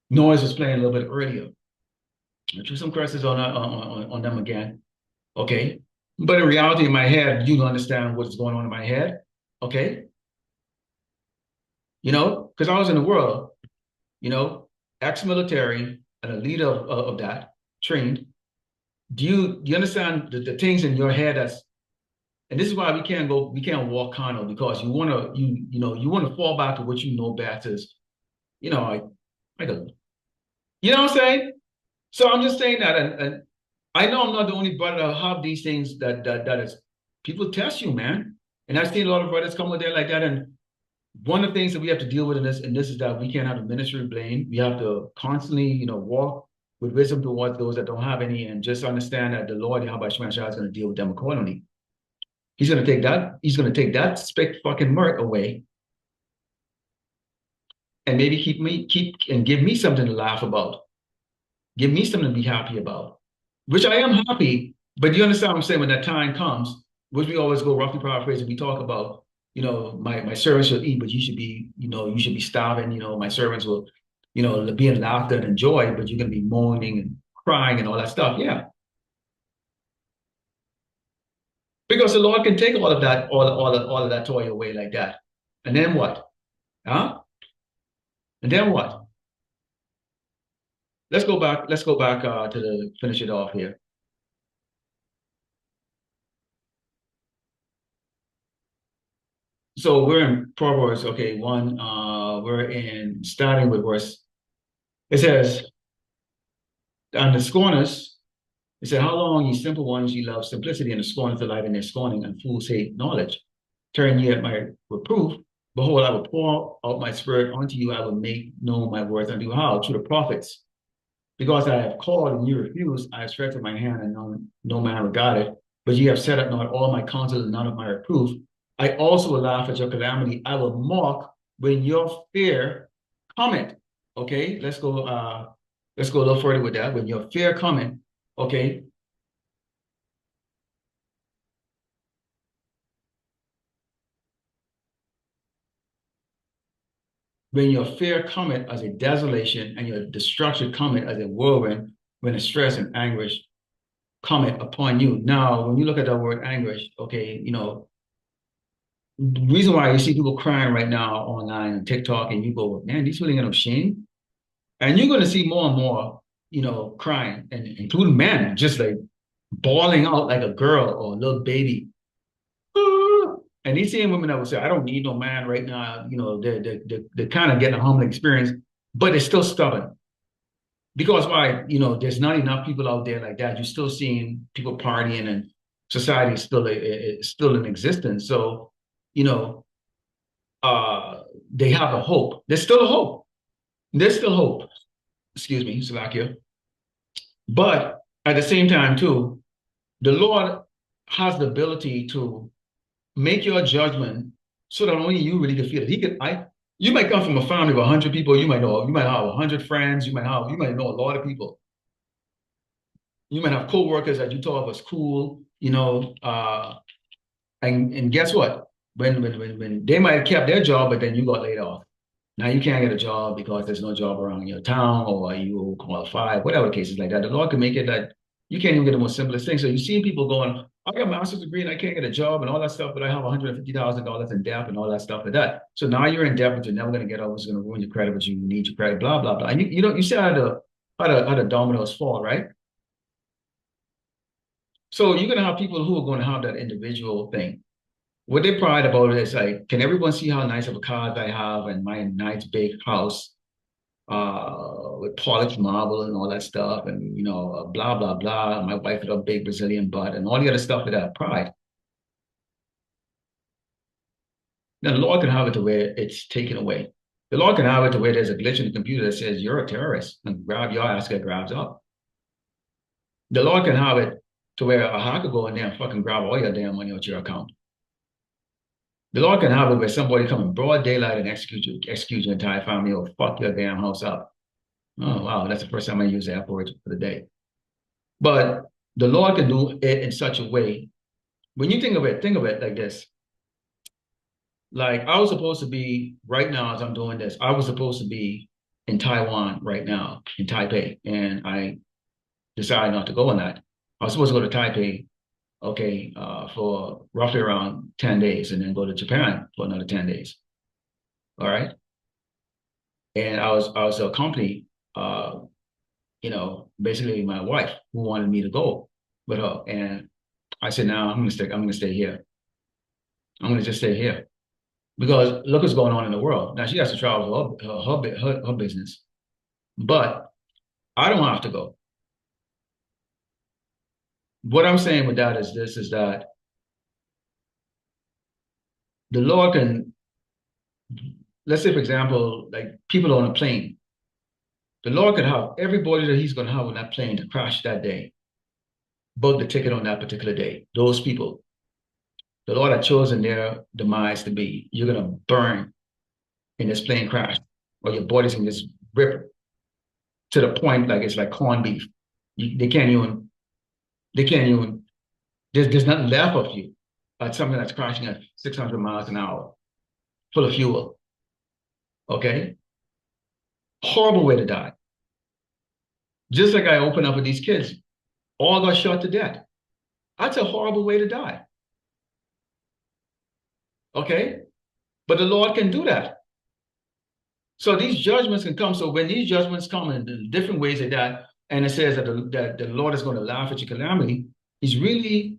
Noise was playing a little bit earlier. I threw some curses on them again. Okay. But in reality, in my head, you don't understand what's going on in my head. Okay. Because I was in the world, you know, ex-military and a leader of that, trained. Do you understand the things in your head and this is why we can't walk carnal because you want to fall back to what you know best is, I don't, you know what I'm saying? So I'm just saying that, and I know I'm not the only brother that have these things that is people test you, man. And I've seen a lot of brothers come with there like that. And one of the things that we have to deal with in this is that we can't have the ministry blame. We have to constantly, walk with wisdom towards those that don't have any, and just understand that the Lord Yahawah is going to deal with them accordingly. He's going to take that spick fucking murk away and maybe keep and give me something to laugh about. Give me something to be happy about, which I am happy. But you understand what I'm saying? When that time comes, which we always go roughly paraphrasing, we talk about, my servants shall eat, but you should be starving. My servants will, be in laughter and joy, but you're going to be moaning and crying and all that stuff. Yeah. Because the Lord can take all of that, all of that toy away like that. And then what? Huh? And then what? Let's go back to finish it off here. So we're in Proverbs, okay, we're in starting with verse. It says, and the scorners, it said, how long, ye simple ones, ye love simplicity, and the scorners delight in their scorning, and fools hate knowledge. Turn ye at my reproof. Behold, I will pour out my spirit unto you. I will make known my words unto you. How? To the prophets. Because I have called and you refused, I have stretched my hand and no man regarded. But ye have set up not all my counsel and none of my reproof. I also will laugh at your calamity. I will mock when your fear cometh. Okay, let's go a little further with that. When your fear cometh, okay. When your fear cometh as a desolation and your destruction cometh as a whirlwind, when the stress and anguish cometh upon you. Now, when you look at that word anguish, okay, the reason why you see people crying right now online and TikTok, and you go, man, these really got no shame. And you're going to see more and more, crying, and including men, just like bawling out like a girl or a little baby. And these same women that would say, I don't need no man right now, they're kind of getting a humbling experience, but they're still stubborn. Because why? There's not enough people out there like that. You're still seeing people partying, and society is still in existence. So, you know, they have a hope. There's still a hope. There's still hope. Excuse me, Slovakia. But at the same time, too, the Lord has the ability to make your judgment so that only you really can feel it. You might come from a family of 100 people. You might have 100 friends. You might know a lot of people. You might have co-workers that you thought was cool, and guess what? When they might have kept their job, but then you got laid off. Now you can't get a job because there's no job around your town, or you qualify, whatever cases like that. The Lord can make it that you can't even get the most simplest thing. So you see people going, I got a master's degree and I can't get a job and all that stuff, but I have $150,000 in debt and all that stuff like that. So now you're in debt, but you're never going to get out. It's going to ruin your credit, but you need your credit, blah, blah, blah. And you see how the dominoes fall, right? So you're going to have people who are going to have that individual thing. What they pride about it is like, can everyone see how nice of a car I have and my nice big house with polished marble and all that stuff, and blah blah blah. My wife with a big Brazilian butt and all the other stuff with that pride. Then the Lord can have it to where it's taken away. The Lord can have it to where there's a glitch in the computer that says you're a terrorist and grab your ass, get grabs up. The Lord can have it to where a hacker go in there and fucking grab all your damn money out your account. The Lord can have it where somebody come in broad daylight and execute your entire family or fuck your damn house up. Oh, wow, that's the first time I use that word for the day. But the Lord can do it in such a way. When you think of it like this. Like I was supposed to be right now as I'm doing this, I was supposed to be in Taiwan right now, in Taipei, and I decided not to go on that. I was supposed to go to Taipei, okay, for roughly around 10 days and then go to Japan for another 10 days. All right. And I was accompanied, basically my wife who wanted me to go with her. And I said, no, I'm gonna stay here. I'm gonna just stay here. Because look what's going on in the world. Now she has to travel her business, but I don't have to go. What I'm saying with that is this: is that the Lord can, let's say, for example, like people on a plane. The Lord could have everybody that He's going to have on that plane to crash that day, book the ticket on that particular day. Those people, the Lord had chosen their demise to be. You're going to burn in this plane crash, or your body's going to just rip to the point like it's like corned beef. They can't even, there's nothing left of you. Like something that's crashing at 600 miles an hour, full of fuel. Okay? Horrible way to die. Just like I open up with these kids, all got shot to death. That's a horrible way to die. Okay? But the Lord can do that. So these judgments can come. So when these judgments come in different ways like that, and it says that the Lord is going to laugh at your calamity, He's really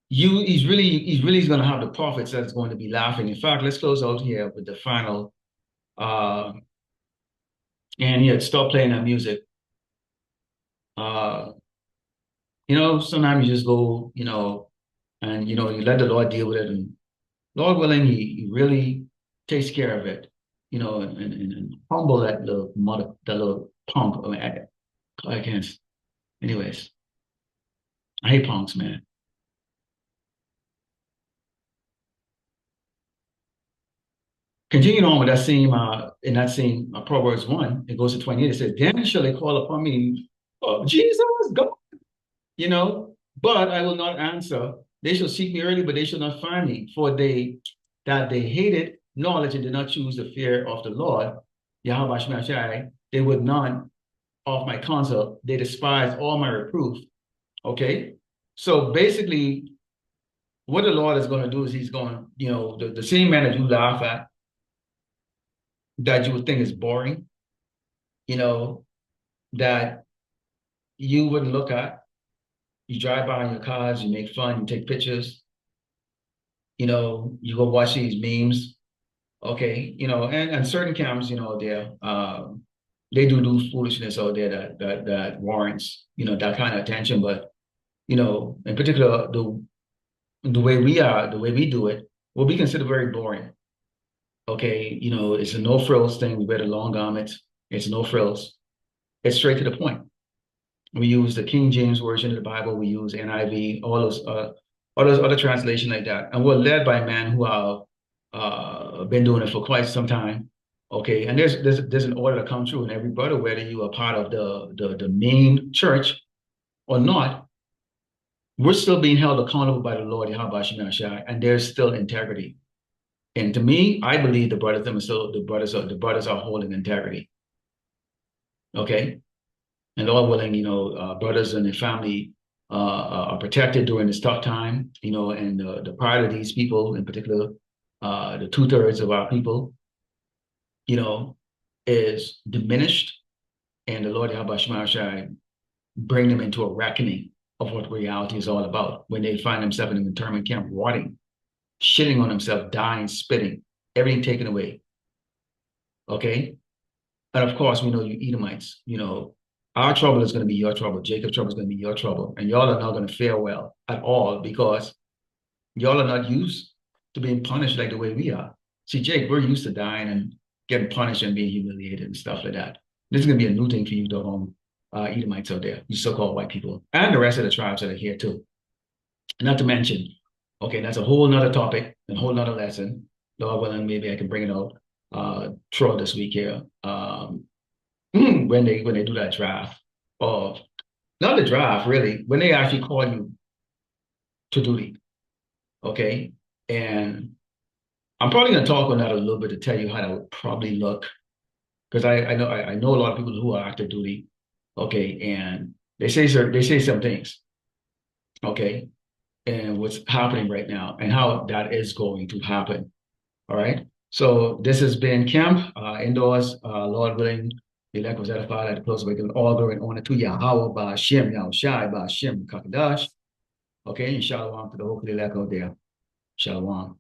he's really going to have the prophets that's going to be laughing. In fact, let's close out here with the final. Uh, and yeah, stop playing that music. Uh, sometimes you just go, and you let the Lord deal with it, and Lord willing, he really takes care of it, and humble that little mother, that little punk. I mean, I can't. Anyways, I hate punks, man. Continuing on with that same, in that same Proverbs 1, it goes to 28. It says, "Then shall they call upon me, oh, Jesus, God, but I will not answer. They shall seek me early, but they shall not find me. For they hated knowledge and did not choose the fear of the Lord, Yahweh Shema Shai. They would not of my counsel. They despised all my reproof." Okay. So basically, what the Lord is going to do is he's going, the same man that you laugh at, that you would think is boring, you know, that you wouldn't look at. You drive by in your cars, you make fun, you take pictures, you go watch these memes. Okay, and certain camps, they do foolishness out there that warrants, that kind of attention. But, in particular, the way we do it, will be considered very boring. Okay, it's a no frills thing. We wear the long garments. It's no frills. It's straight to the point. We use the King James version of the Bible. We use NIV, all those other translation like that, and we're led by men who have been doing it for quite some time. Okay, and there's an order to come through, and every brother, whether you are part of the main church or not, we're still being held accountable by the Lord Yahweh Shema Shai, and there's still integrity. And to me, I believe the brothers are holding integrity. Okay. And Lord willing, brothers and their family are protected during this tough time, and the pride of these people, in particular, the 2/3 of our people, is diminished, and the Lord Yahweh Shema Shai bring them into a reckoning of what reality is all about when they find themselves in an internment camp, rotting, shitting on themselves, dying, spitting, everything taken away. Okay? And of course, we know you Edomites, our trouble is going to be your trouble. Jacob's trouble is going to be your trouble. And y'all are not going to fare well at all because y'all are not used to being punished like the way we are. See, Jake, we're used to dying and getting punished and being humiliated and stuff like that. This is going to be a new thing for you, doggone Edomites out there, you so-called white people, and the rest of the tribes that are here too. Not to mention, okay, that's a whole nother topic, a whole nother lesson. Lord willing, maybe I can bring it out throughout this week here. When they do that draft, or not the draft, really, when they actually call you to duty, okay? And I'm probably going to talk on that a little bit to tell you how that would probably look, because I know a lot of people who are active duty, okay, and they say some things, okay, and what's happening right now and how that is going to happen. All right. So this has been camp indoors. Lord willing, the elect was edified at the close of it, all glory and honor to Yahweh by Hashem, Yahushai by Hashem Kakadash. Okay, and shalom to the whole elect out there. Shalom.